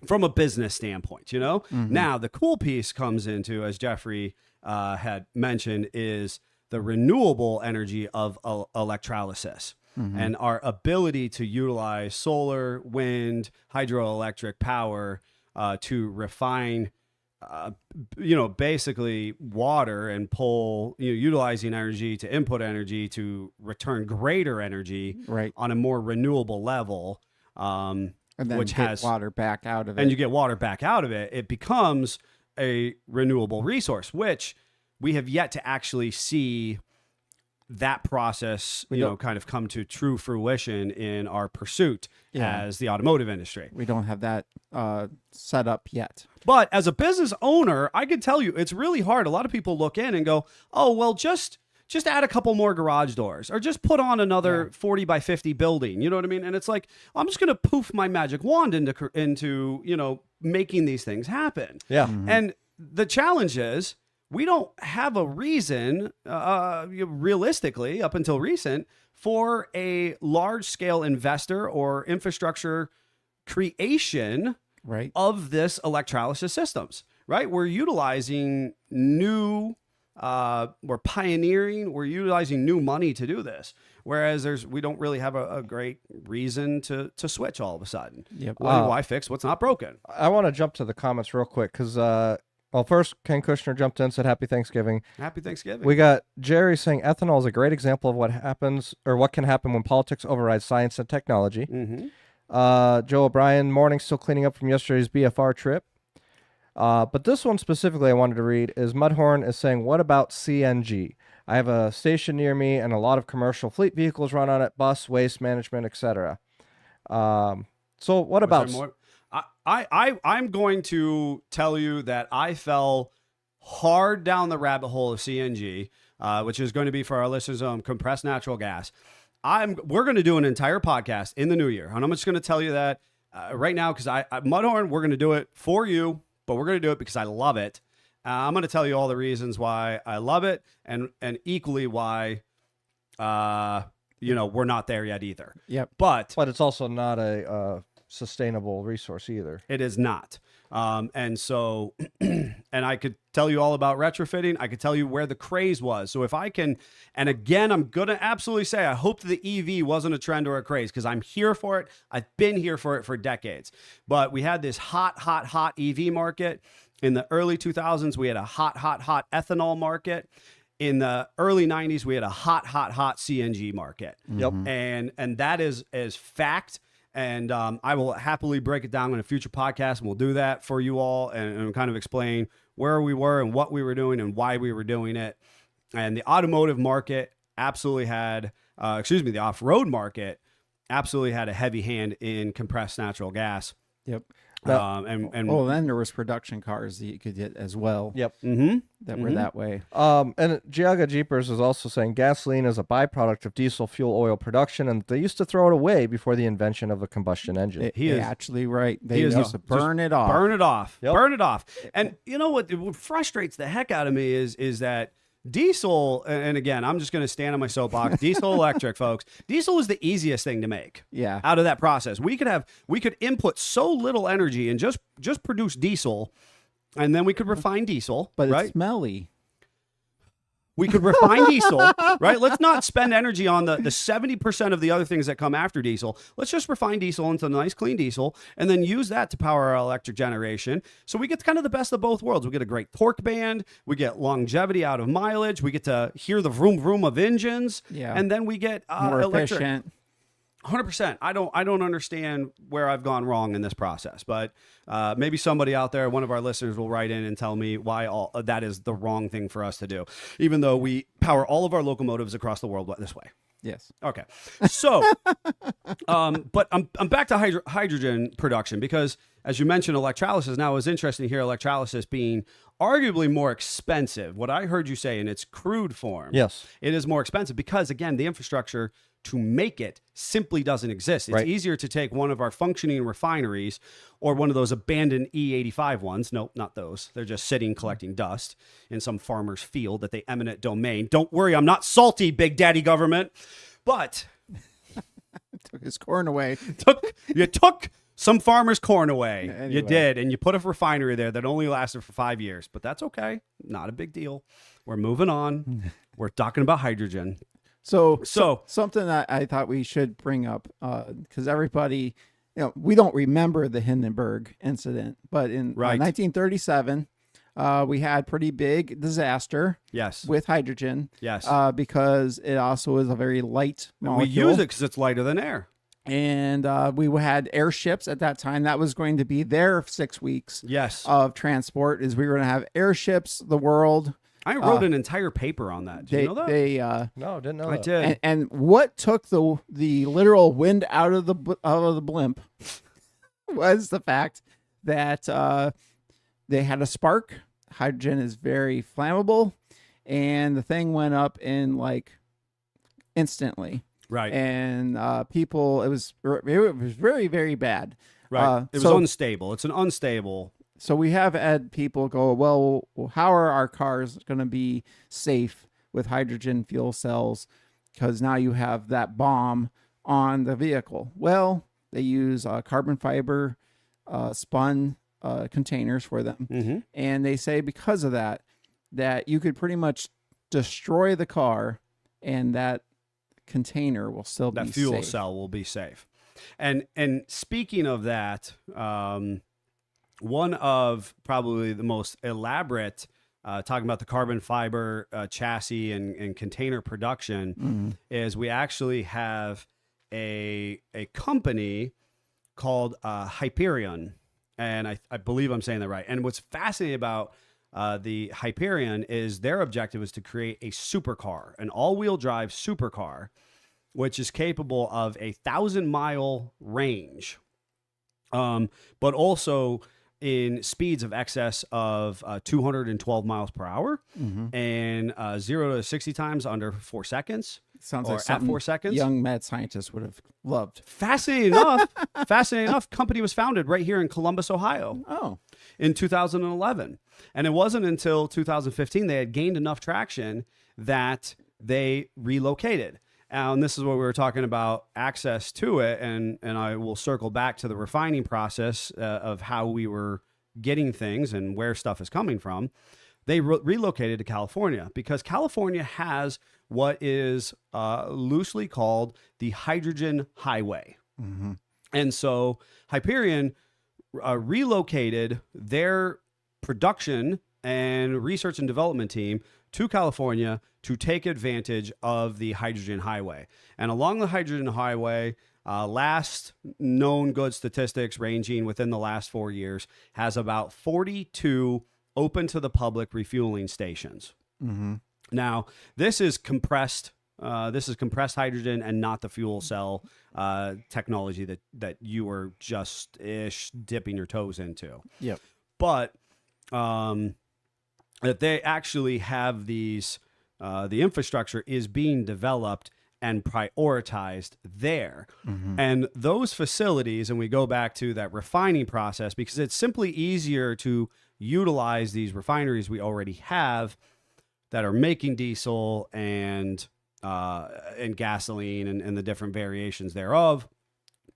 B: from a business standpoint, Now, the cool piece comes into, as Jeffrey had mentioned, is the renewable energy of electrolysis and our ability to utilize solar, wind, hydroelectric power to refine, basically water and pull, utilizing energy to input energy to return greater energy on a more renewable level.
E: and then
B: which
E: get
B: has
E: water back out of it.
B: and you get water back out of it, it becomes a renewable resource, which we have yet to actually see that process, kind of come to true fruition in our pursuit as the automotive industry.
E: We don't have that set up yet.
B: But as a business owner, I can tell you it's really hard. A lot of people look in and go, "Oh, well, just add a couple more garage doors, or just put on another 40 by 50 building." You know what I mean? And it's like, I'm just going to poof my magic wand into making these things happen.
A: Yeah.
B: And the challenge is, we don't have a reason, realistically, up until recent, for a large-scale investor or infrastructure creation of this electrolysis systems, right? We're utilizing we're utilizing new money to do this. Whereas we don't really have a great reason to switch all of a sudden.
E: Yep.
B: Why fix what's not broken?
A: I want to jump to the comments real quick because, well, first, Ken Kushner jumped in, said Happy Thanksgiving.
B: Happy Thanksgiving.
A: We got Jerry saying ethanol is a great example of what happens or what can happen when politics override science and technology.
B: Mm-hmm.
A: Joe O'Brien, morning, still cleaning up from yesterday's BFR trip. But this one specifically I wanted to read is Mudhorn is saying, what about CNG? I have a station near me and a lot of commercial fleet vehicles run on it, bus, waste management, etc. So what about...
B: I'm going to tell you that I fell hard down the rabbit hole of CNG, which is going to be for our listeners, compressed natural gas. We're going to do an entire podcast in the new year, and I'm just going to tell you that right now because Mudhorn, we're going to do it for you, but we're going to do it because I love it. I'm going to tell you all the reasons why I love it, and equally why we're not there yet either.
E: Yep.
A: But it's also not a sustainable resource either.
B: It is not. And so, and I could tell you all about retrofitting. I could tell you where the craze was. So if I can, and again, I'm going to absolutely say, I hope that the EV wasn't a trend or a craze because I'm here for it. I've been here for it for decades. But we had this hot EV market. In the early 2000s, we had a hot ethanol market. In the early 90s, we had a hot CNG market.
A: Yep.
B: And that is fact. And I will happily break it down in a future podcast, and we'll do that for you all and kind of explain where we were and what we were doing and why we were doing it. And the automotive market absolutely had, the off-road market absolutely had a heavy hand in compressed natural gas.
E: Yep.
B: And
E: then there was production cars that you could get as well.
A: Yep.
E: That were that way.
A: And Giaga Jeepers is also saying gasoline is a byproduct of diesel fuel oil production, and they used to throw it away before the invention of a combustion engine.
E: He is actually right. They used to burn it off.
B: Burn it off.
A: Yep.
B: Burn it off. And you know what frustrates the heck out of me is that diesel, and again, I'm just going to stand on my soapbox. Diesel electric, folks. Diesel is the easiest thing to make.
E: Yeah.
B: Out of that process, we could input so little energy and just produce diesel, and then we could refine diesel.
E: But
B: right?
E: it's smelly.
B: We could refine diesel, right? Let's not spend energy on the 70% of the other things that come after diesel. Let's just refine diesel into nice, clean diesel and then use that to power our electric generation. So we get kind of the best of both worlds. We get a great torque band. We get longevity out of mileage. We get to hear the vroom, vroom of engines.
E: Yeah.
B: And then we get
E: More
B: electric.
E: efficient.
B: 100%. I don't understand where I've gone wrong in this process, but maybe somebody out there, one of our listeners, will write in and tell me why that is the wrong thing for us to do, even though we power all of our locomotives across the world this way.
E: Yes.
B: Okay. So, but I'm back to hydrogen production because, as you mentioned, electrolysis. Now, it's interesting to hear electrolysis being arguably more expensive. What I heard you say in its crude form,
A: Yes,
B: it is more expensive because, again, the infrastructure to make it simply doesn't exist. It's
A: right.
B: easier to take one of our functioning refineries or one of those abandoned E85 ones. No, not those. They're just sitting collecting dust in some farmer's field at the eminent domain. Don't worry, I'm not salty, Big Daddy government. But
E: Took his corn away.
B: you took some farmer's corn away.
E: Anyway.
B: You did, and you put a refinery there that only lasted for 5 years. But that's okay. Not a big deal. We're moving on. We're talking about hydrogen.
E: So
B: So-
E: something that I thought we should bring up, because everybody, we don't remember the Hindenburg incident, but in
B: Right.
E: 1937, we had pretty big disaster
B: Yes.
E: with hydrogen.
B: Yes.
E: Because it also is a very light
B: we
E: molecule.
B: use it because it's lighter than air.
E: And we had airships at that time. That was going to be their 6 weeks
B: Yes.
E: of transport. Is we were going to have airships, the world.
B: I wrote an entire paper on that. Did you know that?
A: No, didn't know
B: I
A: that.
B: did.
E: And what took the literal wind out of the blimp was the fact that they had a spark. Hydrogen is very flammable, and the thing went up in like instantly.
B: Right.
E: And people, it was very, very bad.
B: Right. It was unstable. It's an unstable.
E: So we have had people go, well, how are our cars going to be safe with hydrogen fuel cells? Because now you have that bomb on the vehicle. Well, they use carbon fiber spun containers for them.
B: Mm-hmm.
E: And they say because of that you could pretty much destroy the car and that container will still be
B: That fuel
E: safe.
B: cell will be safe. And speaking of that, one of probably the most elaborate, talking about the carbon fiber chassis and container production, is we actually have a company called Hyperion, and I believe I'm saying that right. And what's fascinating about the Hyperion is their objective is to create a supercar, an all-wheel drive supercar, which is capable of 1,000-mile range, but also in speeds of excess of 212 miles per hour and 0 to 60 times under 4 seconds.
E: Sounds
B: or
E: like
B: at
E: something
B: 4 seconds.
E: young mad scientists would have loved.
B: Fascinating enough, company was founded right here in Columbus, Ohio.
E: Oh,
B: In 2011. And it wasn't until 2015 they had gained enough traction that they relocated. And this is what we were talking about, access to it. And I will circle back to the refining process of how we were getting things and where stuff is coming from. They relocated to California because California has what is loosely called the hydrogen highway. And so Hyperion relocated their production and research and development team to California to take advantage of the hydrogen highway. And along the hydrogen highway, last known good statistics ranging within the last 4 years has about 42 open to the public refueling stations. Now, this is compressed hydrogen and not the fuel cell technology that you were just dipping your toes into.
E: yep.
B: But that they actually have these, the infrastructure is being developed and prioritized there. And those facilities, and we go back to that refining process because it's simply easier to utilize these refineries we already have that are making diesel and gasoline and the different variations thereof,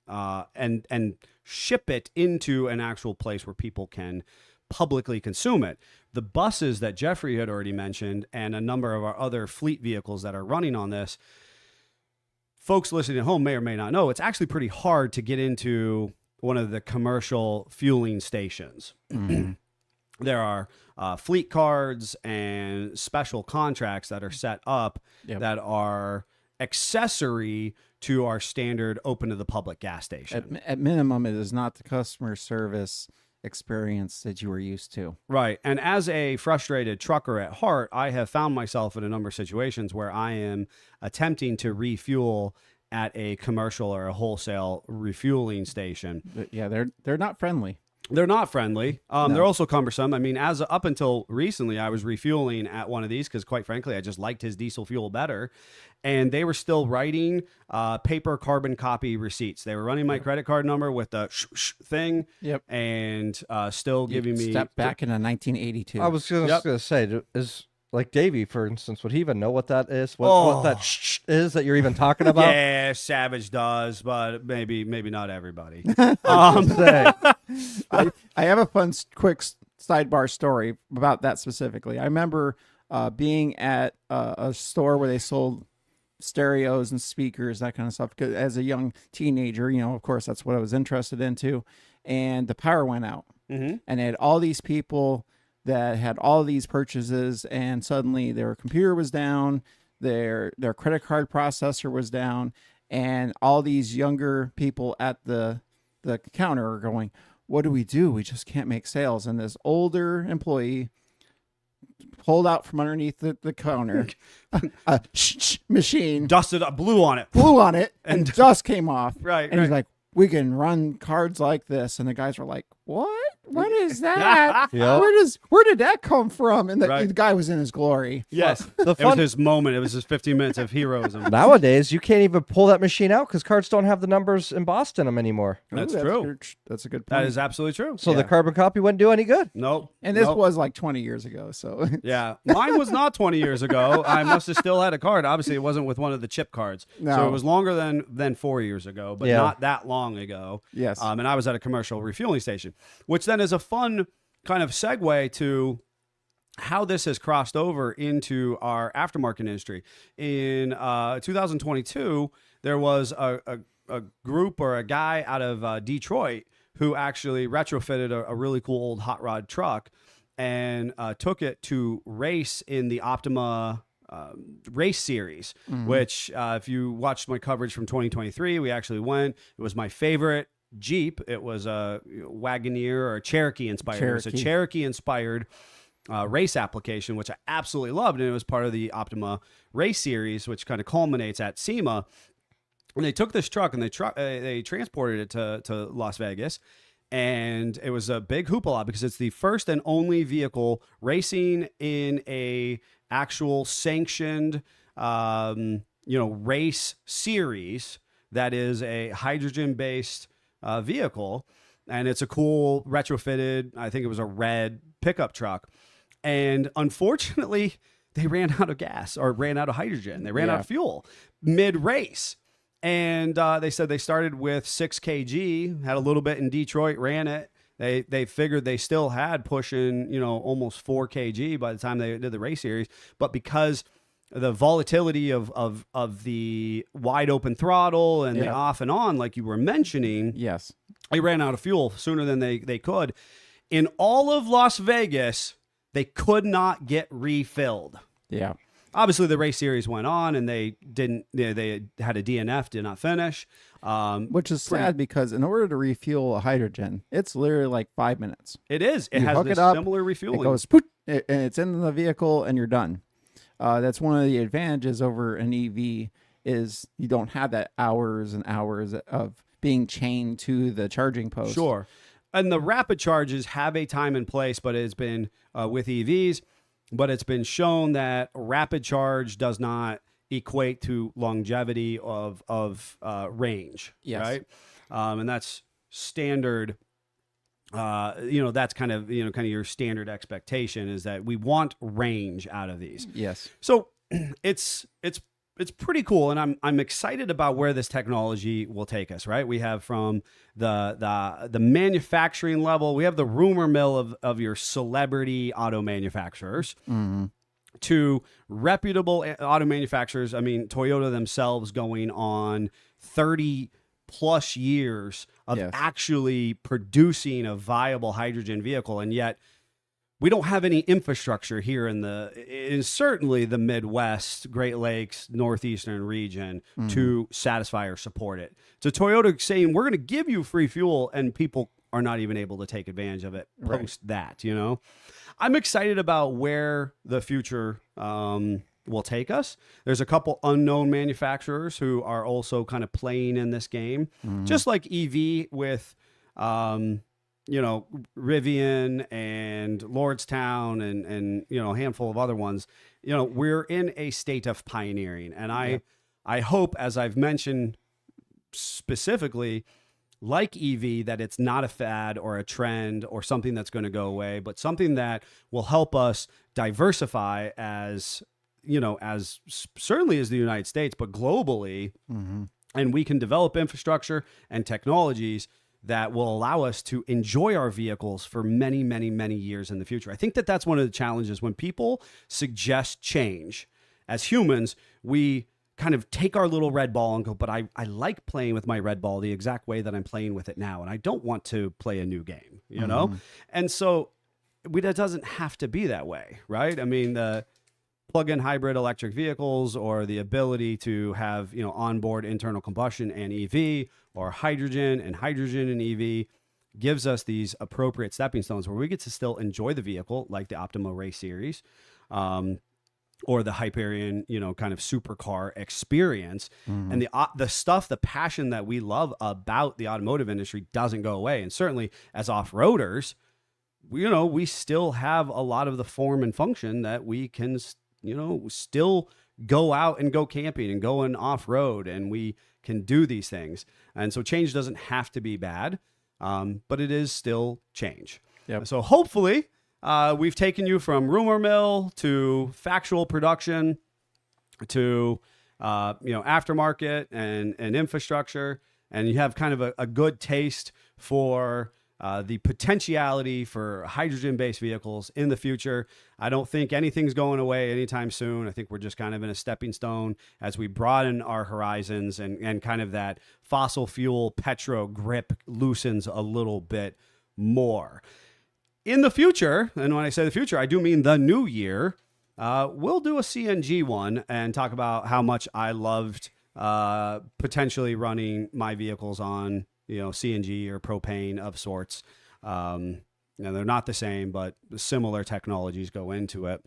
B: and ship it into an actual place where people can publicly consume it. The buses that Jeffrey had already mentioned and a number of our other fleet vehicles that are running on this, folks listening at home may or may not know, it's actually pretty hard to get into one of the commercial fueling stations. There are fleet cards and special contracts that are set up that are accessory to our standard open to the public gas station.
E: At minimum, it is not the customer service experience that you were used to.
B: Right. And as a frustrated trucker at heart, I have found myself in a number of situations where I am attempting to refuel at a commercial or a wholesale refueling station.
E: But yeah, they're not friendly.
B: They're not friendly.
E: No.
B: They're also cumbersome. I mean, up until recently, I was refueling at one of these because, quite frankly, I just liked his diesel fuel better. And they were still writing paper carbon copy receipts. They were running my credit card number with the thing.
E: Yep.
B: And still giving me...
E: Step back into 1982.
A: I was just going to say, is like Davey, for instance, would he even know what that is? What that is that you're even talking about?
B: Yeah, Savage does, but maybe not everybody.
E: I have a fun, quick sidebar story about that specifically. I remember being at a store where they sold stereos and speakers, that kind of stuff. 'Cause as a young teenager, of course, that's what I was interested into. And the power went out. And they had all these people that had all these purchases, and suddenly their computer was down, their credit card processor was down, and all these younger people at the counter are going, what do? We just can't make sales. And this older employee pulled out from underneath the counter a machine,
B: Dusted up, blew on it.
E: blew on it, and dust came off.
B: Right,
E: And he's like, we can run cards like this. And the guys were like, what? What is that?
A: Yep.
E: Where did that come from? And
B: Right.
E: the guy was in his glory.
B: Yes.
A: The
B: It was
A: fun
B: his moment. It was his 15 minutes of heroism.
A: nowadays, you can't even pull that machine out because cards don't have the numbers embossed in them anymore.
B: That's
E: Ooh,
B: true.
E: good. That's a good point.
B: That is absolutely true.
A: So the carbon copy wouldn't do any good.
B: Nope.
E: And this
B: Nope.
E: was like 20 years ago. So
B: Yeah. Mine was not 20 years ago. I must have still had a card. Obviously, it wasn't with one of the chip cards. So
E: No.
B: it was longer than 4 years ago, but
A: Yeah.
B: not that long ago.
E: yes.
B: And I was at a commercial refueling station, which then is a fun kind of segue to how this has crossed over into our aftermarket industry. In 2022, there was a group or a guy out of Detroit who actually retrofitted a really cool old hot rod truck and took it to race in the Optima race series, which if you watched my coverage from 2023, we actually went. It was my favorite Jeep. It was a Wagoneer or a Cherokee inspired. It was a Cherokee inspired race application, which I absolutely loved. And it was part of the Optima race series, which kind of culminates at SEMA. And they took this truck and they transported it to Las Vegas. And it was a big hoopla because it's the first and only vehicle racing in a actual sanctioned, race series that is a hydrogen-based vehicle. And it's a cool retrofitted, I think it was a red pickup truck. And unfortunately, they ran out of gas or ran out of hydrogen. They ran out of fuel mid-race. And they said they started with 6 kg, had a little bit in Detroit, ran it. They figured they still had pushing, almost 4 kg by the time they did the race series. But because the volatility of the wide open throttle and the off and on, like you were mentioning,
E: yes,
B: they ran out of fuel sooner than they could. In all of Las Vegas, they could not get refilled.
E: Yeah.
B: Obviously, the race series went on, and they didn't. They had a DNF, did not finish.
E: Which is sad because in order to refuel a hydrogen, it's literally like 5 minutes.
B: It is. It
E: You
B: has
E: hook
B: this
E: it up,
B: similar refueling.
E: It goes poof, and it's in the vehicle, and you're done. That's one of the advantages over an EV is you don't have that hours and hours of being chained to the charging post.
B: Sure. And the rapid charges have a time and place, but it's been with EVs. But it's been shown that rapid charge does not equate to longevity of range,
E: Yes.
B: right? And that's standard. That's kind of your standard expectation is that we want range out of these.
E: Yes.
B: So it's pretty cool, and I'm excited about where this technology will take us. Right, we have from the manufacturing level, we have the rumor mill of your celebrity auto manufacturers to reputable auto manufacturers. I mean, Toyota themselves going on 30 plus years of actually producing a viable hydrogen vehicle, and yet we don't have any infrastructure here in certainly the Midwest, Great Lakes, Northeastern region to satisfy or support it. So Toyota saying, we're going to give you free fuel, and people are not even able to take advantage of it post that, I'm excited about where the future will take us. There's a couple unknown manufacturers who are also kind of playing in this game, just like EV with Rivian and Lordstown and a handful of other ones. We're in a state of pioneering, and I hope, as I've mentioned specifically, like EV, that it's not a fad or a trend or something that's going to go away, but something that will help us diversify as certainly as the United States, but globally, and we can develop infrastructure and technologies that will allow us to enjoy our vehicles for many, many, many years in the future. I think that that's one of the challenges when people suggest change. As humans, we kind of take our little red ball and go, but I like playing with my red ball the exact way that I'm playing with it now, and I don't want to play a new game, And so that doesn't have to be that way, right? I mean, plug-in hybrid electric vehicles, or the ability to have, onboard internal combustion and EV, or hydrogen and EV, gives us these appropriate stepping stones where we get to still enjoy the vehicle, like the Optima Race Series, or the Hyperion, kind of supercar experience. And the stuff, the passion that we love about the automotive industry doesn't go away. And certainly as off-roaders, we still have a lot of the form and function that we can, still go out and go camping and go off-road, and we can do these things. And so change doesn't have to be bad, but it is still change.
E: Yep.
B: So hopefully we've taken you from rumor mill to factual production to, aftermarket and infrastructure, and you have kind of a good taste for the potentiality for hydrogen-based vehicles in the future. I don't think anything's going away anytime soon. I think we're just kind of in a stepping stone as we broaden our horizons, and kind of that fossil fuel petro grip loosens a little bit more. In the future, and when I say the future, I do mean the new year, we'll do a CNG one and talk about how much I loved potentially running my vehicles on CNG or propane of sorts. They're not the same, but similar technologies go into it.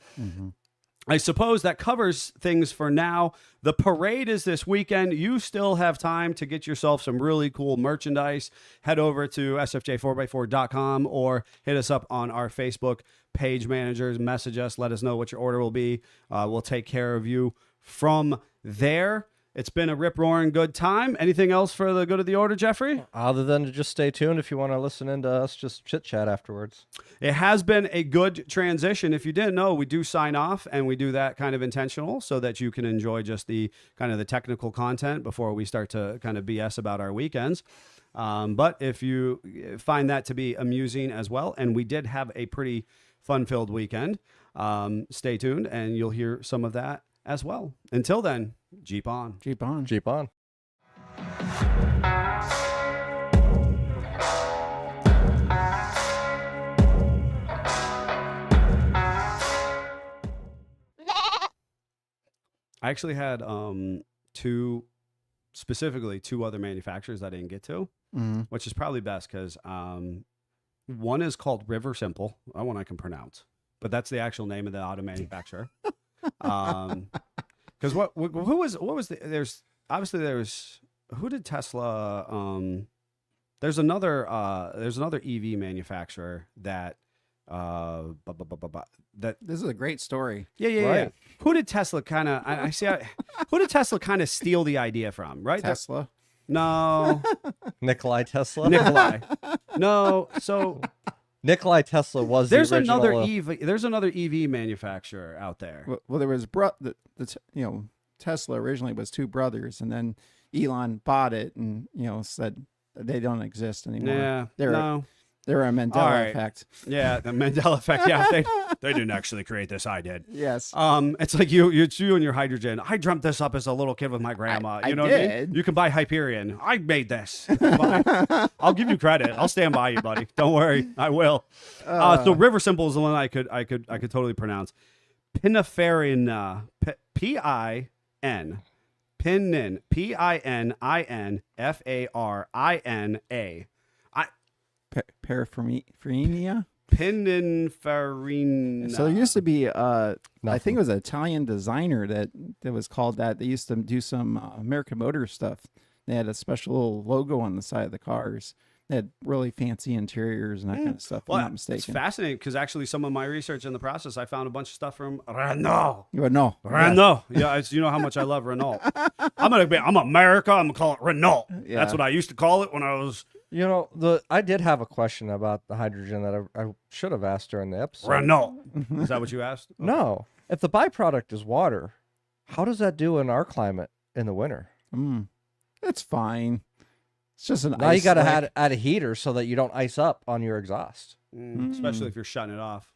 B: I suppose that covers things for now. The parade is this weekend. You still have time to get yourself some really cool merchandise. Head over to sfj4x4.com or hit us up on our Facebook page managers. Message us. Let us know what your order will be. We'll take care of you from there. It's been a rip-roaring good time. Anything else for the good of the order, Jeffrey?
A: Other than to just stay tuned if you want to listen into us, just chit-chat afterwards.
B: It has been a good transition. If you didn't know, we do sign off, and we do that kind of intentional so that you can enjoy just the kind of the technical content before we start to kind of BS about our weekends. But if you find that to be amusing as well, and we did have a pretty fun-filled weekend, stay tuned, and you'll hear some of that as well. Until then, Jeep on.
E: Jeep on.
A: Jeep on.
B: I actually had two other manufacturers I didn't get to, which is probably best because one is called River Simple. That one I can pronounce, but that's the actual name of the auto manufacturer. Because who did Tesla? There's another EV manufacturer that
E: This is a great story.
B: Yeah. Who did Tesla kind of? Who did Tesla kind of steal the idea from? Right,
E: Tesla.
B: No,
A: Nikolai Tesla.
B: No. So
A: Nikolai Tesla was
B: there's
A: the original,
B: another EV. There's another EV manufacturer out there.
E: Well, there was Tesla originally was two brothers, and then Elon bought it and said they don't exist anymore.
B: Yeah,
E: they're a Mandela effect.
B: Yeah, the Mandela effect. Yeah, they didn't actually create this. I did.
E: Yes.
B: It's like you and your hydrogen. I dreamt this up as a little kid with my grandma. You know what I mean? You can buy Hyperion. I made this. I'll give you credit. I'll stand by you, buddy. Don't worry. I will. So River Simple is the one I could totally pronounce. Pininfarina. P-I-N. Pinin. P-I-N-I-N-F-A-R-I-N-A.
E: Paraphernalia?
B: Pininfarina.
E: So there used to be, I think it was an Italian designer that was called that. They used to do some American Motor stuff. They had a special little logo on the side of the cars. They had really fancy interiors and that kind of stuff. If I'm not mistaken.
B: It's fascinating because actually some of my research in the process, I found a bunch of stuff from Renault.
E: Renault.
B: Yeah, you know how much I love Renault. I'm America. I'm gonna call it Renault.
E: Yeah.
B: That's what I used to call it when I was.
A: I did have a question about the hydrogen that I should have asked during the episode.
B: Renault. Is that what you asked? Okay.
A: No. If the byproduct is water, how does that do in our climate in the winter?
E: It's fine. It's just an
A: now
E: ice
A: you got to
E: slick.
A: add a heater so that you don't ice up on your exhaust.
B: Especially if you're shutting it off.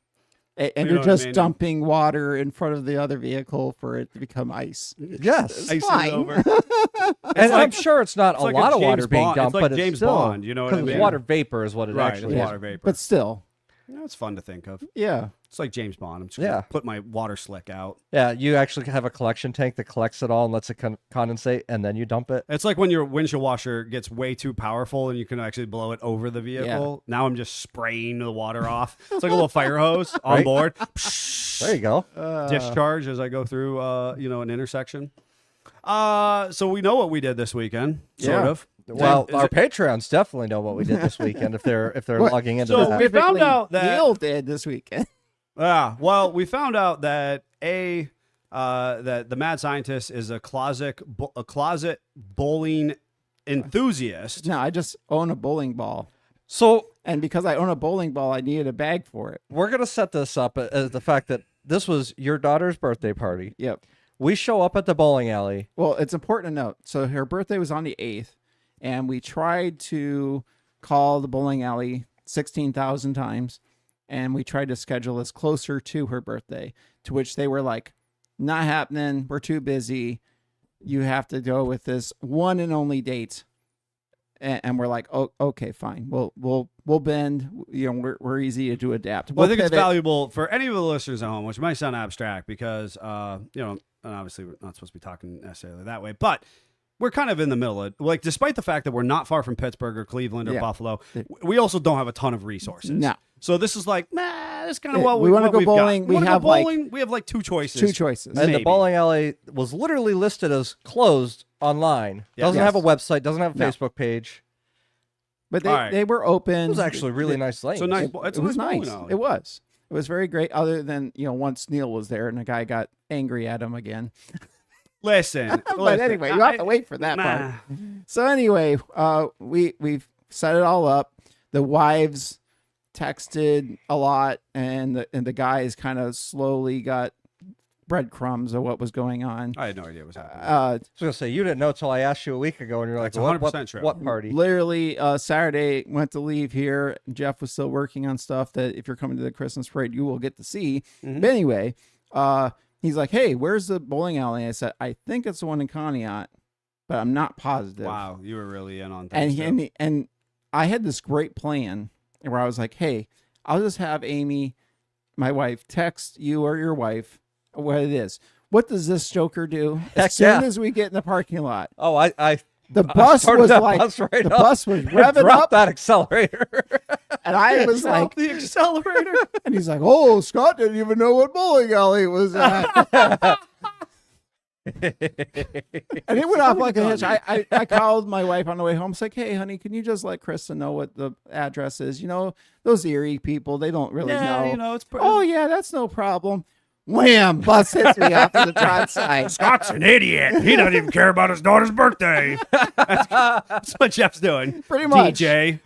E: And
B: You know
E: you're
B: what I
E: just
B: mean?
E: dumping water in front of the other vehicle for it to become ice.
A: Yes.
E: It's
B: Icing it
E: fine.
B: over.
A: And I'm sure it's not
B: it's
A: a
B: like
A: lot
B: a
A: of water
B: James
A: being
B: Bond-
A: dumped,
B: it's like
A: but
B: James
A: it's still,
B: Bond, you know what I
A: because
B: mean?
A: water vapor is what it
B: Right,
A: actually
B: it's
A: is.
B: water vapor.
E: But still,
B: That's fun to think of.
E: Yeah.
B: It's like James Bond. I'm just gonna
A: Yeah.
B: put my water slick out.
A: Yeah, you actually have a collection tank that collects it all and lets it condensate, and then you dump it.
B: It's like when your windshield washer gets way too powerful and you can actually blow it over the vehicle. Now I'm just spraying the water off. It's like a little fire hose on
A: Right.
B: board.
A: There you go.
B: Discharge as I go through, an intersection. So we know what we did this weekend, sort
E: Yeah.
B: of.
A: Well,
B: Is
A: our
B: it-
A: Patreons definitely know what we did this weekend if they're
E: What?
A: logging into
B: So
A: that.
B: we found out that-
E: Neil did this weekend.
B: Well, we found out that that the mad scientist is a closet bowling enthusiast.
E: No, I just own a bowling ball.
A: So
E: And because I own a bowling ball, I needed a bag for it.
A: we're gonna set this up as the fact that this was your daughter's birthday party.
E: Yep.
A: We show up at the bowling alley.
E: Well, it's important to note. So her birthday was on the 8th, and we tried to call the bowling alley 16,000 times, and we tried to schedule this closer to her birthday, to which they were like, not happening. We're too busy. You have to go with this one and only date. And we're like, oh, okay, fine. We'll bend. You know, we're easy to adapt.
B: Well, I think it's
E: pivot.
B: valuable for any of the listeners at home, which might sound abstract because, and obviously we're not supposed to be talking necessarily that way, but we're kind of in the middle of, like, despite the fact that we're not far from Pittsburgh or Cleveland or
E: Yeah.
B: Buffalo, we also don't have a ton of resources.
E: No.
B: So this is like, that's kind of
E: Yeah,
B: what
E: we wanna
B: what
E: go
B: we've got.
E: bowling. We
B: wanna go
E: have, like,
B: bowling? We have like two choices.
E: Two choices.
A: And
B: Maybe.
A: the bowling alley was literally listed as closed online.
B: Yeah.
A: Doesn't
E: Yes.
A: have a website, doesn't have a
E: No.
A: Facebook page.
E: But
B: All right.
E: they were open.
A: It was actually really nice lanes.
B: So nice.
E: It,
B: It's
E: it
B: a
E: was
B: bowling
E: nice.
B: alley.
E: It was. It was very great. Other than once Neil was there and the guy got angry at him again.
B: Listen.
E: But anyway, you have to wait for that part. So anyway, we've set it all up. The wives texted a lot, and the guys kind of slowly got breadcrumbs of what was going on.
B: I had no idea what was happening.
A: I was gonna say you didn't know till I asked you a week ago, and you're like,
B: That's
A: "What?
B: 100% true.
A: What party?"
E: Literally, Saturday went to leave here. Jeff was still working on stuff that if you're coming to the Christmas parade, you will get to see.
B: Mhm.
E: But anyway, he's like, "Hey, where's the bowling alley?" I said, "I think it's the one in Conneaut, but I'm not positive."
B: Wow, you were really in on
E: And
B: things.
E: and I had this great plan where I was like, "Hey, I'll just have Amy, my wife, text you or your wife what it is. What does this joker do
A: Heck
E: as soon
A: yeah.
E: as we get in the parking lot?"
A: Oh, I
E: The
A: I
E: bus
A: started
E: was
A: that
E: like,
A: bus right
E: the
A: up.
E: bus was
A: and
E: revving
A: dropped
E: up,
A: that accelerator.
E: and I was
B: Drop
E: like,
B: the accelerator.
E: and he's like, "Oh, Scott didn't even know what bowling alley it was at." And it went off like a hitch. I called my wife on the way home. It's like, "Hey, honey, can you just let Krista know what the address is? You know, those Erie people, they don't really know."
B: It's
E: "Oh, yeah, that's no problem." Wham! Bus hits me off to the front side.
B: Scott's an idiot. He doesn't even care about his daughter's birthday. That's what Jeff's doing.
E: Pretty much.
B: DJ.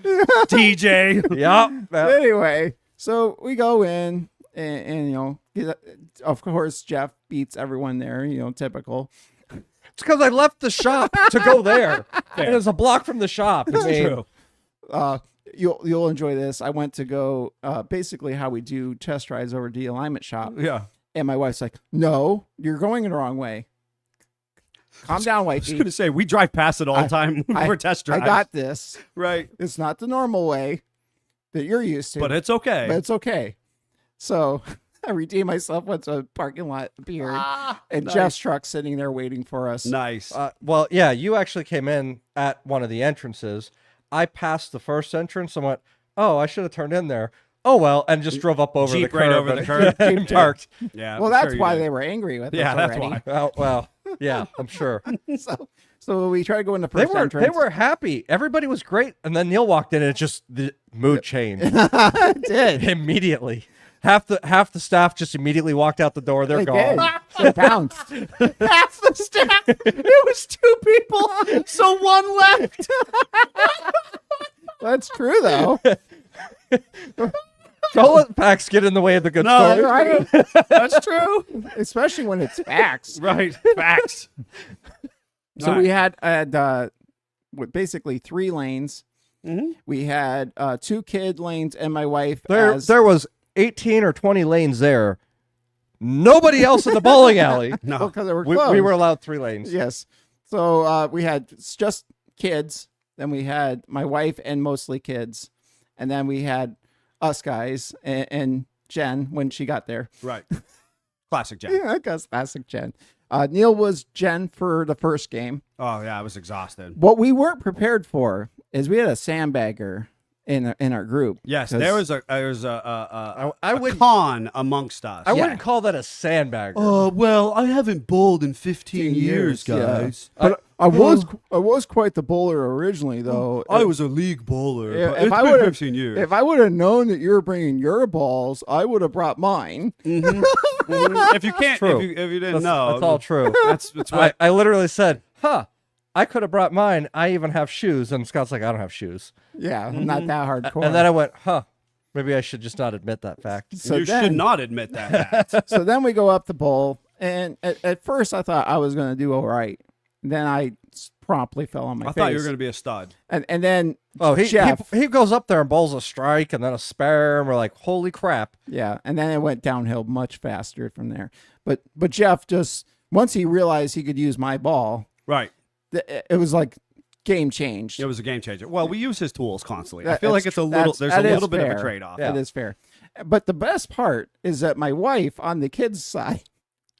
A: Yep.
E: Anyway, so we go in, and of course, Jeff beats everyone there, typical.
A: It's because I left the shop to go there, and it's a block from the shop. I mean,
B: True.
E: You'll enjoy this. I went to go, basically how we do test rides over to the alignment shop.
B: Yeah.
E: And my wife's like, "No, you're going the wrong way. Calm down,
B: I was
E: wifey.
B: going to say, we drive past it all the time for test
E: I
B: drives.
E: got this.
B: Right.
E: It's not the normal way that you're used to,
B: But it's okay.
E: but it's okay." So I redeemed myself, went to a parking lot beer, and
B: nice.
E: Jeff's truck sitting there waiting for us.
B: Nice.
A: well, yeah, you actually came in at one of the entrances. I passed the first entrance and went, "Oh, I should have turned in there." Oh well, and just drove up over
B: Jeep
A: the
B: right
A: curb
B: over the
A: and-
B: curb.
A: and parked.
B: yeah.
E: Well,
B: I'm
E: that's
B: sure you
E: why
B: did.
E: they were angry with
B: Yeah,
E: us
B: that's
E: already.
B: why.
A: Well, yeah, I'm sure.
E: So we tried to go in the
A: They
E: first
A: were
E: entrance.
A: they were happy. Everybody was great, and then Neil walked in, and the mood changed
E: It did.
A: immediately. Half the staff just immediately walked out the door. They're
E: They
A: gone.
E: did. They bounced.
B: Half the staff. It was two people, so one left.
E: That's true, though.
A: Don't let facts get in the way of the good
B: No,
A: story.
E: Right?
B: That's true.
E: Especially when it's facts.
B: Right. Facts.
E: So
B: All
E: we
B: right.
E: had basically 3 lanes.
B: Mhm.
E: We had 2 kid lanes and my wife.
A: There was 18 or 20 lanes there. Nobody else in the bowling alley.
B: No.
E: because they were
A: We
E: closed.
A: were allowed 3 lanes.
E: Yes. So we had just kids. Then we had my wife and mostly kids. And then we had us guys and Jen when she got there.
B: Right. Classic Jen.
E: Yeah, that's classic Jen. Neil was Jen for the first game.
B: Oh yeah, I was exhausted.
E: What we weren't prepared for is we had a sandbagger in our group.
B: Yes,
E: 'Cause-
B: there was a
A: I would
B: con amongst us.
A: I wouldn't call that a sandbagger.
B: Well, I haven't bowled in 15 years,
E: yeah.
B: guys.
E: But I was quite the bowler originally, though.
B: I was a league bowler.
E: If-
B: but
E: if
B: it's
E: I
B: been
E: would've-
B: 15 years.
E: If I would have known that you were bringing your balls, I would have brought mine.
B: If you can't,
A: True.
B: if you didn't
A: that's,
B: know,
A: that's all true.
B: That's what.
A: I literally said, "Huh, I could have brought mine. I even have shoes." And Scott's like, "I don't have shoes."
E: Yeah, I'm not that hardcore.
A: And then I went, "Huh, maybe I should just not admit that fact."
E: so
B: you
E: then,
B: should not admit that.
E: So then we go up the bowl, and at first I thought I was going to do all right. Then I promptly fell on my
B: I
E: face.
B: thought you were going to be a stud.
E: And then
A: Oh,
E: Jeff,
A: he goes up there and bowls a strike and then a spare, and we're like, "Holy crap!"
E: yeah, and then it went downhill much faster from there. But Jeff just once he realized he could use my ball,
B: Right.
E: it was like game changed.
B: It was a game changer. Well, we use his tools constantly. I
E: That-
B: feel like
E: that's
B: it's a
E: tr-
B: little.
E: that's-
B: There's a
E: that is
B: little bit of
E: fair.
B: a trade-off.
A: Yeah.
E: It is fair. But the best part is that my wife on the kids' side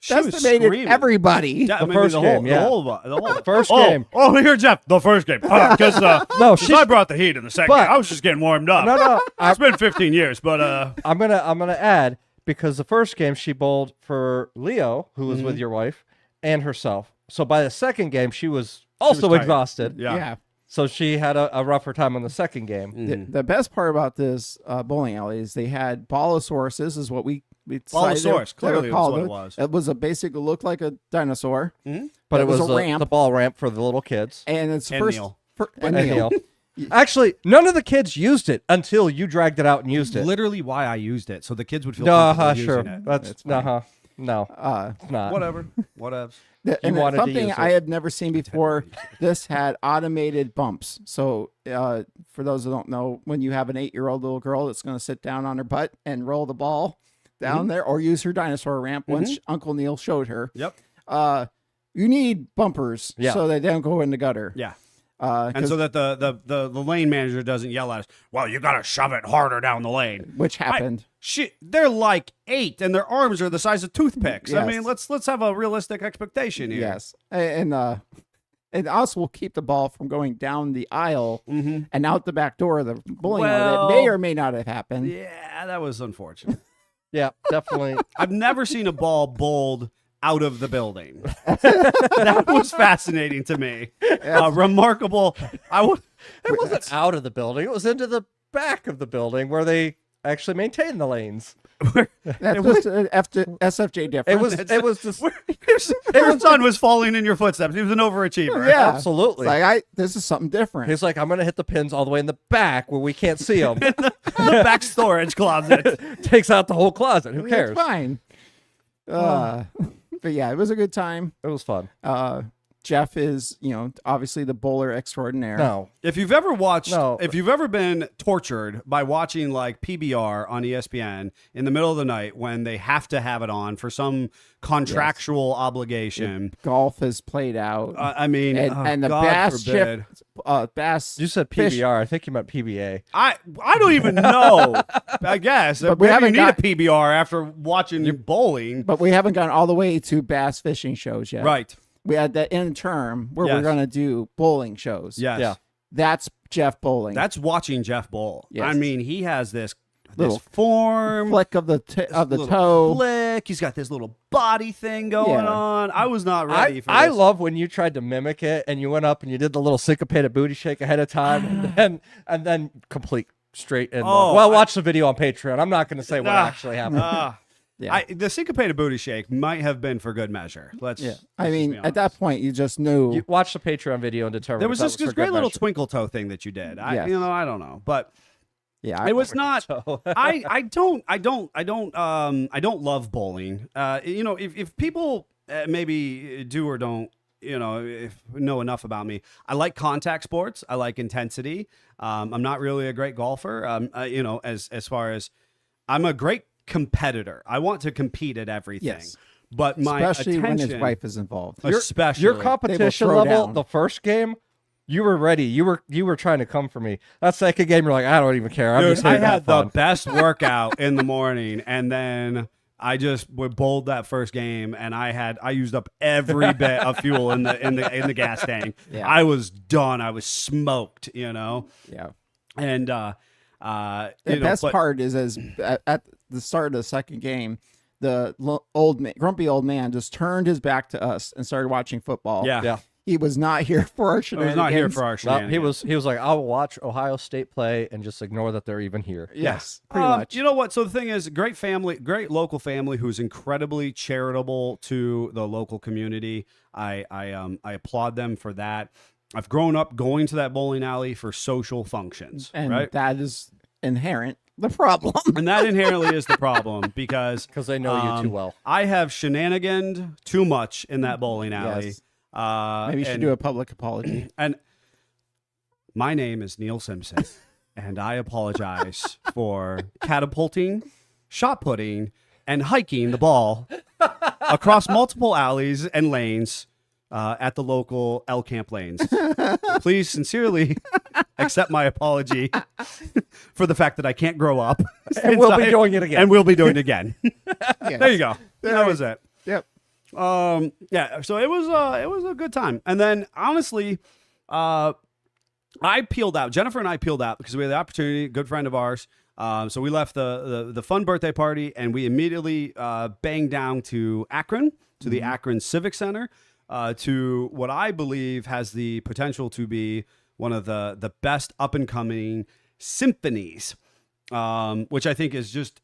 B: She was
E: decimated
B: screaming.
E: everybody.
B: Yeah,
A: The
B: maybe
A: first
B: the
A: game, yeah.
B: whole, the whole
A: First
B: oh,
A: game.
B: Oh, here, Jeff. The first game. Because
A: No,
B: I brought the heat in the second.
A: But-
B: game. I was just getting warmed up.
A: No,
B: It's been 15 years, but
A: I'm gonna add, because the first game she bowled for Leo, who was with your wife, and herself. So by the second game, she was also
B: tired.
A: exhausted.
B: yeah.
A: So she had a rougher time on the second game.
E: The best part about this bowling alley is they had Ballosauruses, is what we decided
B: Ballsaurus,
E: they were
B: clearly that's
E: called.
B: what it was.
E: It was a basic, looked like a dinosaur,
A: But it was
E: a ramp.
A: the ball ramp for the little kids.
E: and it's the
B: And
E: first.
B: Neil.
E: And
A: And
E: Neil.
A: Neil. Actually, none of the kids used it until you dragged it out and used it.
B: Literally why I used it, so the kids would feel
A: Sure.
B: comfortable using it.
A: That's no, it's not.
B: Whatever. Whatevs.
E: And
A: wanted to
E: something
A: use
E: I
A: it.
E: had never seen before. This had automated bumps. So for those who don't know, when you have an 8-year-old little girl that's going to sit down on her butt and roll the ball down there, or use her dinosaur ramp, once Uncle Neil showed her,
B: Yep.
E: you need bumpers
A: Yeah.
E: so they don't go in the gutter.
B: Yeah.
E: 'Cause-
B: And so that the lane manager doesn't yell at us, well, you got to shove it harder down the lane.
E: which happened.
B: Shit, they're like 8 and their arms are the size of toothpicks. I
E: Yes.
B: mean, let's have a realistic expectation here.
E: Yes, and also will keep the ball from going down the aisle and out the back door of the bowling alley. That may or may not have happened.
B: Yeah, that was unfortunate.
A: Yeah, definitely.
B: I've never seen a ball bowled out of the building. That was fascinating to me. Remarkable.
A: It wasn't out of the building. It was into the back of the building where they actually maintain the lanes.
E: That's just an SFJ difference.
A: It was just
B: Your son was falling in your footsteps. He was an overachiever.
E: Yeah.
A: absolutely.
E: It's like this is something different.
A: He's like, I'm gonna hit the pins all the way in the back where we can't see them.
B: The back storage closet.
A: Takes out the whole closet. Who cares?
E: It's fine. But yeah, it was a good time.
A: It was fun.
E: Jeff is, obviously the bowler extraordinaire.
A: No,
B: If you've ever watched,
A: No.
B: if you've ever been tortured by watching like PBR on ESPN in the middle of the night when they have to have it on for some contractual obligation,
E: Golf is played out.
B: I mean,
E: and the
B: God
E: bass
B: forbid.
E: bass.
A: you said
E: fish-
A: PBR. I think you meant PBA.
B: I don't even know. I guess,
E: But we
B: maybe
E: haven't
B: you need
E: got-
B: a PBR after watching bowling,
E: But we haven't gone all the way to bass fishing shows yet.
B: right?
E: We had that in term where
B: Yes.
E: we're going to do bowling shows.
B: Yes.
A: Yeah.
E: That's Jeff bowling.
B: That's watching Jeff bowl.
E: Yes.
B: I mean, he has this
E: Little
B: form.
E: flick of the
B: little
E: toe.
B: flick. He's got this little body thing going
E: Yeah.
B: on. I was not ready for
A: I
B: this.
A: love when you tried to mimic it and you went up and you did the little syncopated booty shake ahead of time and then complete straight in.
B: Oh,
A: Watch the video on Patreon. I'm not going to say what actually happened.
E: Yeah.
B: The syncopated booty shake might have been for good measure. Let's.
E: Yeah.
B: let's
E: I
B: just
E: mean,
B: be
E: at that point, you just knew.
A: You watch the Patreon video and determine.
B: there was
A: if that
B: this
A: for
B: great
A: good
B: little
A: measure.
B: twinkle toe thing that you did.
E: Yes.
B: I don't know, but
E: yeah.
B: it was not. I don't love bowling. If people maybe do or don't, if know enough about me, I like contact sports. I like intensity. I'm not really a great golfer. As far as I'm a great competitor. I want to compete at everything.
E: Yes.
B: But my
E: Especially when
B: attention,
E: his wife is involved.
B: especially
A: Your competition
E: throw
A: level,
E: down.
A: the first game, You were ready. You were trying to come for me. That second game, you're like, I don't even care. I'm
B: Dude,
A: just here
B: I
A: to have
B: had the
A: fun.
B: best workout in the morning, and then I just would bowled that first game, and I used up every bit of fuel in the gas tank.
E: Yeah.
B: I was done. I was smoked, you know.
E: Yeah.
B: And
E: The
B: you know,
E: best
B: but-
E: part is at the start of the second game, the grumpy old man just turned his back to us and started watching football.
B: Yeah.
A: Yeah.
E: He was not here for our
B: I
E: shenanigans.
B: was not here for our
A: No,
B: shenanigans.
A: he was like, I'll watch Ohio State play and just ignore that they're even here.
E: Yes, pretty much.
B: You know what? So the thing is, great family, great local family who's incredibly charitable to the local community. I applaud them for that. I've grown up going to that bowling alley for social functions,
E: And
B: right?
E: that is inherent the problem.
B: And that inherently is the problem because
A: Because they know you too well.
B: I have shenaniganed too much in that bowling alley.
E: Yes. Maybe you should
B: and-
E: do a public apology.
B: And my name is Neil Simpson, and I apologize for catapulting, shot putting, and hiking the ball across multiple alleys and lanes at the local L Camp lanes. Please sincerely accept my apology for the fact that I can't grow up.
A: And we'll be
B: Since
A: doing it again.
B: And we'll be doing it again.
E: Yes.
B: There you go. That was it.
E: Yep.
B: Yeah, so it was a good time. And then honestly, I peeled out. Jennifer and I peeled out because we had the opportunity, good friend of ours. So we left the fun birthday party and we immediately banged down to Akron, to the Akron Civic Center, to what I believe has the potential to be one of the best up and coming symphonies, which I think is just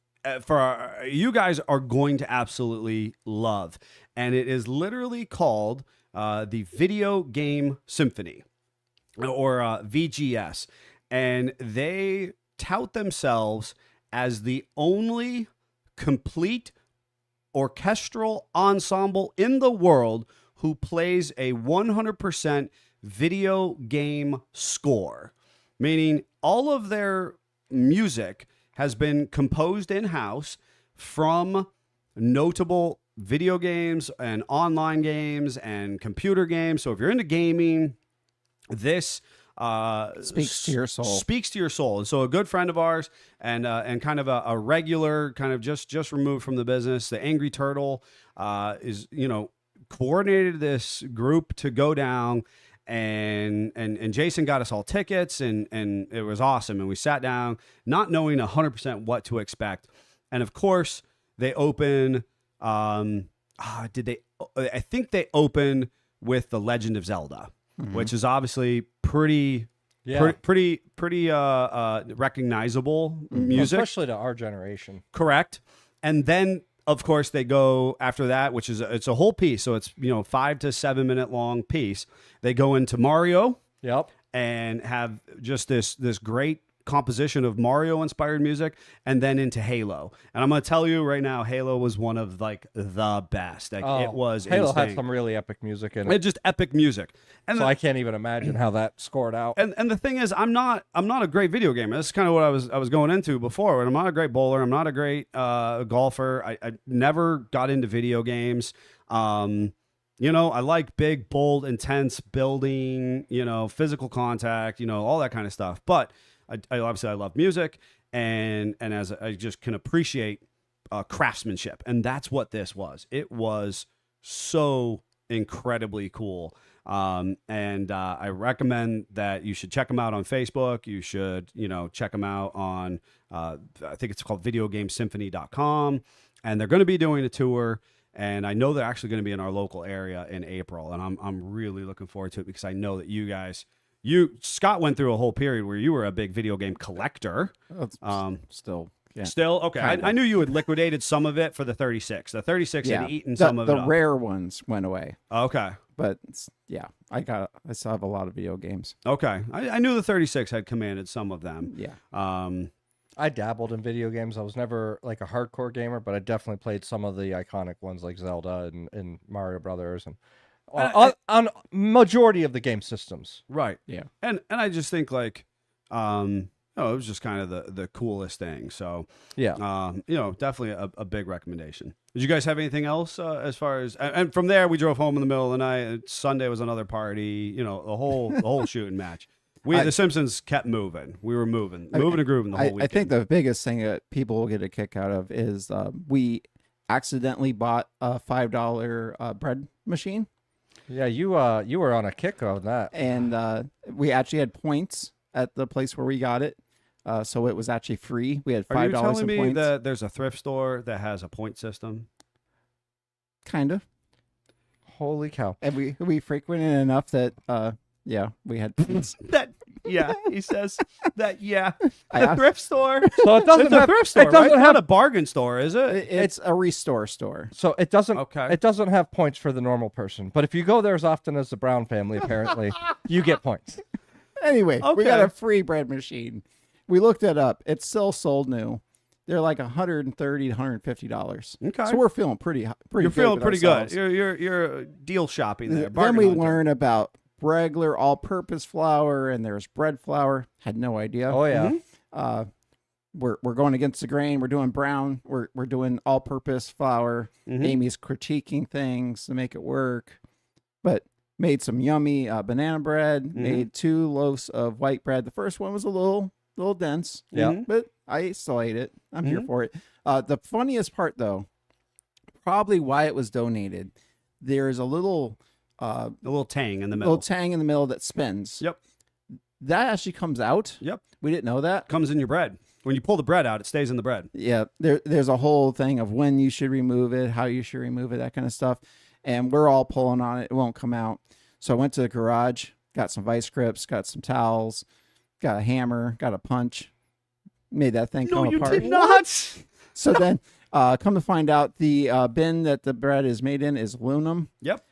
B: you guys are going to absolutely love. And it is literally called the Video Game Symphony, or VGS. And they tout themselves as the only complete orchestral ensemble in the world who plays a 100% video game score, meaning all of their music has been composed in-house from notable video games and online games and computer games. So if you're into gaming, this
E: Speaks to your soul.
B: Speaks to your soul. And so a good friend of ours and kind of a regular, kind of just removed from the business, the Angry Turtle, is, you know, coordinated this group to go down, and Jason got us all tickets, and it was awesome. And we sat down not knowing 100% what to expect. And of course they open, I think they open with The Legend of Zelda, which is obviously pretty recognizable music.
A: Especially to our generation.
B: Correct. And then of course they go after that, which is it's a whole piece. So it's, 5 to 7 minute long piece. They go into Mario
A: Yep.
B: and have just this great composition of Mario inspired music, and then into Halo. And I'm going to tell you right now, Halo was one of like the best. Like it was
A: Halo
B: insane.
A: had some really epic music in
B: It
A: it.
B: just epic music. And
A: So I can't even imagine how that scored out.
B: And the thing is, I'm not a great video gamer. This is kind of what I was going into before. And I'm not a great bowler. I'm not a great golfer. I never got into video games. I like big, bold, intense building. Physical contact. All that kind of stuff. But I obviously I love music, and as I just can appreciate craftsmanship, and that's what this was. It was so incredibly cool. And I recommend that you should check them out on Facebook. You should, check them out on, I think it's called videogamesymphony.com. And they're going to be doing a tour. And I know they're actually going to be in our local area in April. And I'm really looking forward to it because I know that you guys, Scott went through a whole period where you were a big video game collector.
E: Still, yeah.
B: Still? Okay.
E: Kinda.
B: I knew you had liquidated some of it for the 36. The 36 had eaten
E: the,
B: some of
E: the
B: it up.
E: rare ones went away,
B: Okay.
E: but I still have a lot of video games.
B: Okay. I knew the 36 had commanded some of them.
E: Yeah.
A: I dabbled in video games. I was never like a hardcore gamer, but I definitely played some of the iconic ones like Zelda and Mario Brothers and on majority of the game systems.
B: Right.
E: Yeah.
B: And I just think like it was just kind of the coolest thing. So
A: Yeah.
B: definitely a big recommendation. Did you guys have anything else as far as? And from there, we drove home in the middle of the night. Sunday was another party. The whole shooting match. The Simpsons kept moving. We were moving and grooving the whole weekend.
E: I think the biggest thing that people will get a kick out of is we accidentally bought a $5 bread machine.
A: Yeah, you were on a kick on that.
E: And we actually had points at the place where we got it. So it was actually free. We had $5
B: Are you telling me
E: points.
B: that there's a thrift store that has a point system?
E: Kind of.
A: Holy cow.
E: And we frequented enough that we had points.
B: He says that. Yeah,
E: I
B: thrift store.
A: So it doesn't
B: It's a
A: have
B: thrift store.
A: It doesn't
B: right?
A: have
B: Not a bargain store, is it?
E: It's a restore store.
A: So it doesn't.
B: Okay.
A: It doesn't have points for the normal person. But if you go there as often as the Brown family, apparently, you get points.
E: Anyway, we got
B: Okay.
E: a free bread machine. We looked it up. It's still sold new. They're like $130 to $150.
B: Okay.
E: So we're feeling pretty
B: You're
E: good
B: feeling
E: with
B: pretty
E: ourselves.
B: good. You're deal shopping there.
E: Then
B: Bargain
E: we
B: hunter.
E: learn about regular all-purpose flour, and there's bread flour. Had no idea.
A: Oh yeah.
E: We're going against the grain. We're doing brown. We're doing all-purpose flour. Amy's critiquing things to make it work, but made some yummy banana bread. Made 2 loaves of white bread. The first one was a little dense.
A: Yeah.
E: But I still ate it. I'm here for it. The funniest part, though, probably why it was donated. There's a little
B: tang in the middle.
E: little tang in the middle that spins.
B: Yep.
E: That actually comes out.
B: Yep.
E: We didn't know that.
B: Comes in your bread. When you pull the bread out, it stays in the bread.
E: Yeah, there's a whole thing of when you should remove it, how you should remove it, that kind of stuff. And we're all pulling on it. It won't come out. So I went to the garage, got some vice grips, got some towels, got a hammer, got a punch, made that thing come apart.
B: not.
E: So then, come to find out, the bin that the bread is made in is aluminum.
B: Yep.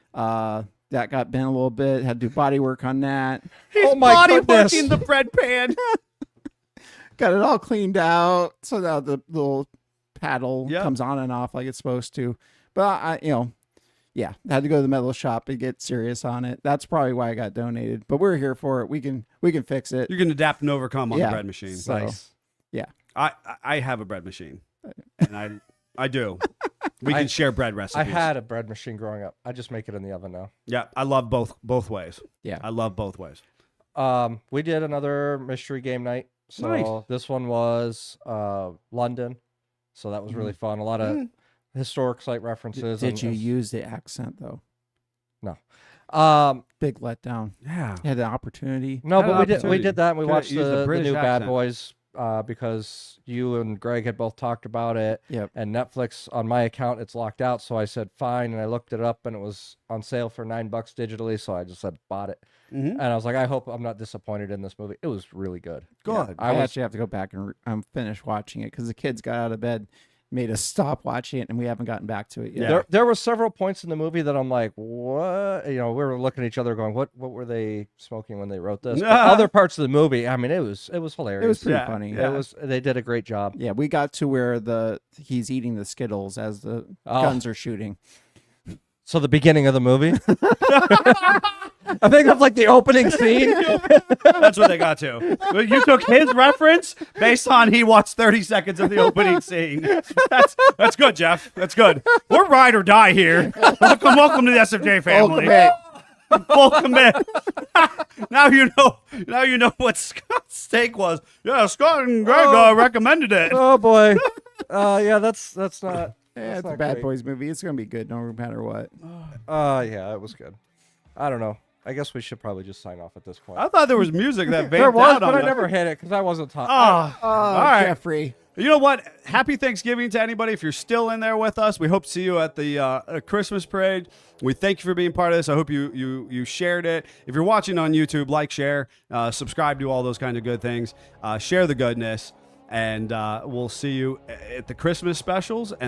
E: That got bent a little bit. Had to do body work on that.
B: He's
A: Oh my
B: body
A: goodness.
B: working the bread pan.
E: Got it all cleaned out. So now the little paddle
B: Yep.
E: comes on and off like it's supposed to. But I had to go to the metal shop and get serious on it. That's probably why I got donated. But we're here for it. We can fix it.
B: You can adapt and overcome on the
E: Yeah.
B: bread machine.
E: So,
A: Nice.
E: Yeah.
B: I have a bread machine, and I do. We can share bread recipes.
A: I had a bread machine growing up. I just make it in the oven now.
B: Yeah, I love both ways.
E: Yeah.
B: I love both ways.
A: We did another mystery game night. So
B: Nice.
A: this one was London. So that was really fun. A lot of historic site references.
E: Did
A: and-
E: you use the accent though?
A: No.
E: Big letdown.
B: Yeah.
E: You had the opportunity.
A: No,
B: Had
A: but
B: an
A: we
B: opportunity.
A: did that and we
B: Could've
A: watched
B: used the
A: the
B: British
A: new Bad
B: accent.
A: Boys because you and Greg had both talked about it.
E: Yep.
A: And Netflix on my account it's locked out, so I said fine, and I looked it up and it was on sale for $9 digitally, so I just said bought it. And I was like, I hope I'm not disappointed in this movie. It was really good.
B: Good.
E: I actually have to go back and finish watching it because the kids got out of bed, made us stop watching it, and we haven't gotten back to it yet.
B: Yeah.
A: There were several points in the movie that I'm like, what? We were looking at each other going, what were they smoking when they wrote this? But other parts of the movie, I mean, it was hilarious.
E: It was pretty
B: Yeah,
E: funny.
B: yeah.
A: They did a great job.
E: Yeah, we got to where he's eating the Skittles as the
A: Oh.
E: guns are shooting.
A: So the beginning of the movie. I think that's like the opening scene.
B: That's what they got to. But you took his reference based on he watched 30 seconds of the opening scene. That's good, Jeff. That's good. We're ride or die here. Welcome to the SFJ family. Full commit. Now you know what Scott's steak was. Yeah, Scott and Greg recommended it.
A: Oh boy. Yeah, that's not.
E: Yeah,
A: that's
E: it's a
A: not
E: Bad
A: great.
E: Boys movie. It's gonna be good no matter what.
A: Yeah, it was good. I don't know. I guess we should probably just sign off at this point.
B: I thought there was music that
A: There
B: vamped
A: was,
B: out
A: but
B: on
A: I
B: us.
A: never hit it because I wasn't talking.
B: All right.
E: Jeffrey.
B: You know what? Happy Thanksgiving to anybody. If you're still in there with us, we hope to see you at the Christmas parade. We thank you for being part of this. I hope you shared it. If you're watching on YouTube, like, share, subscribe, do all those kind of good things. Share the goodness, and we'll see you at the Christmas specials. And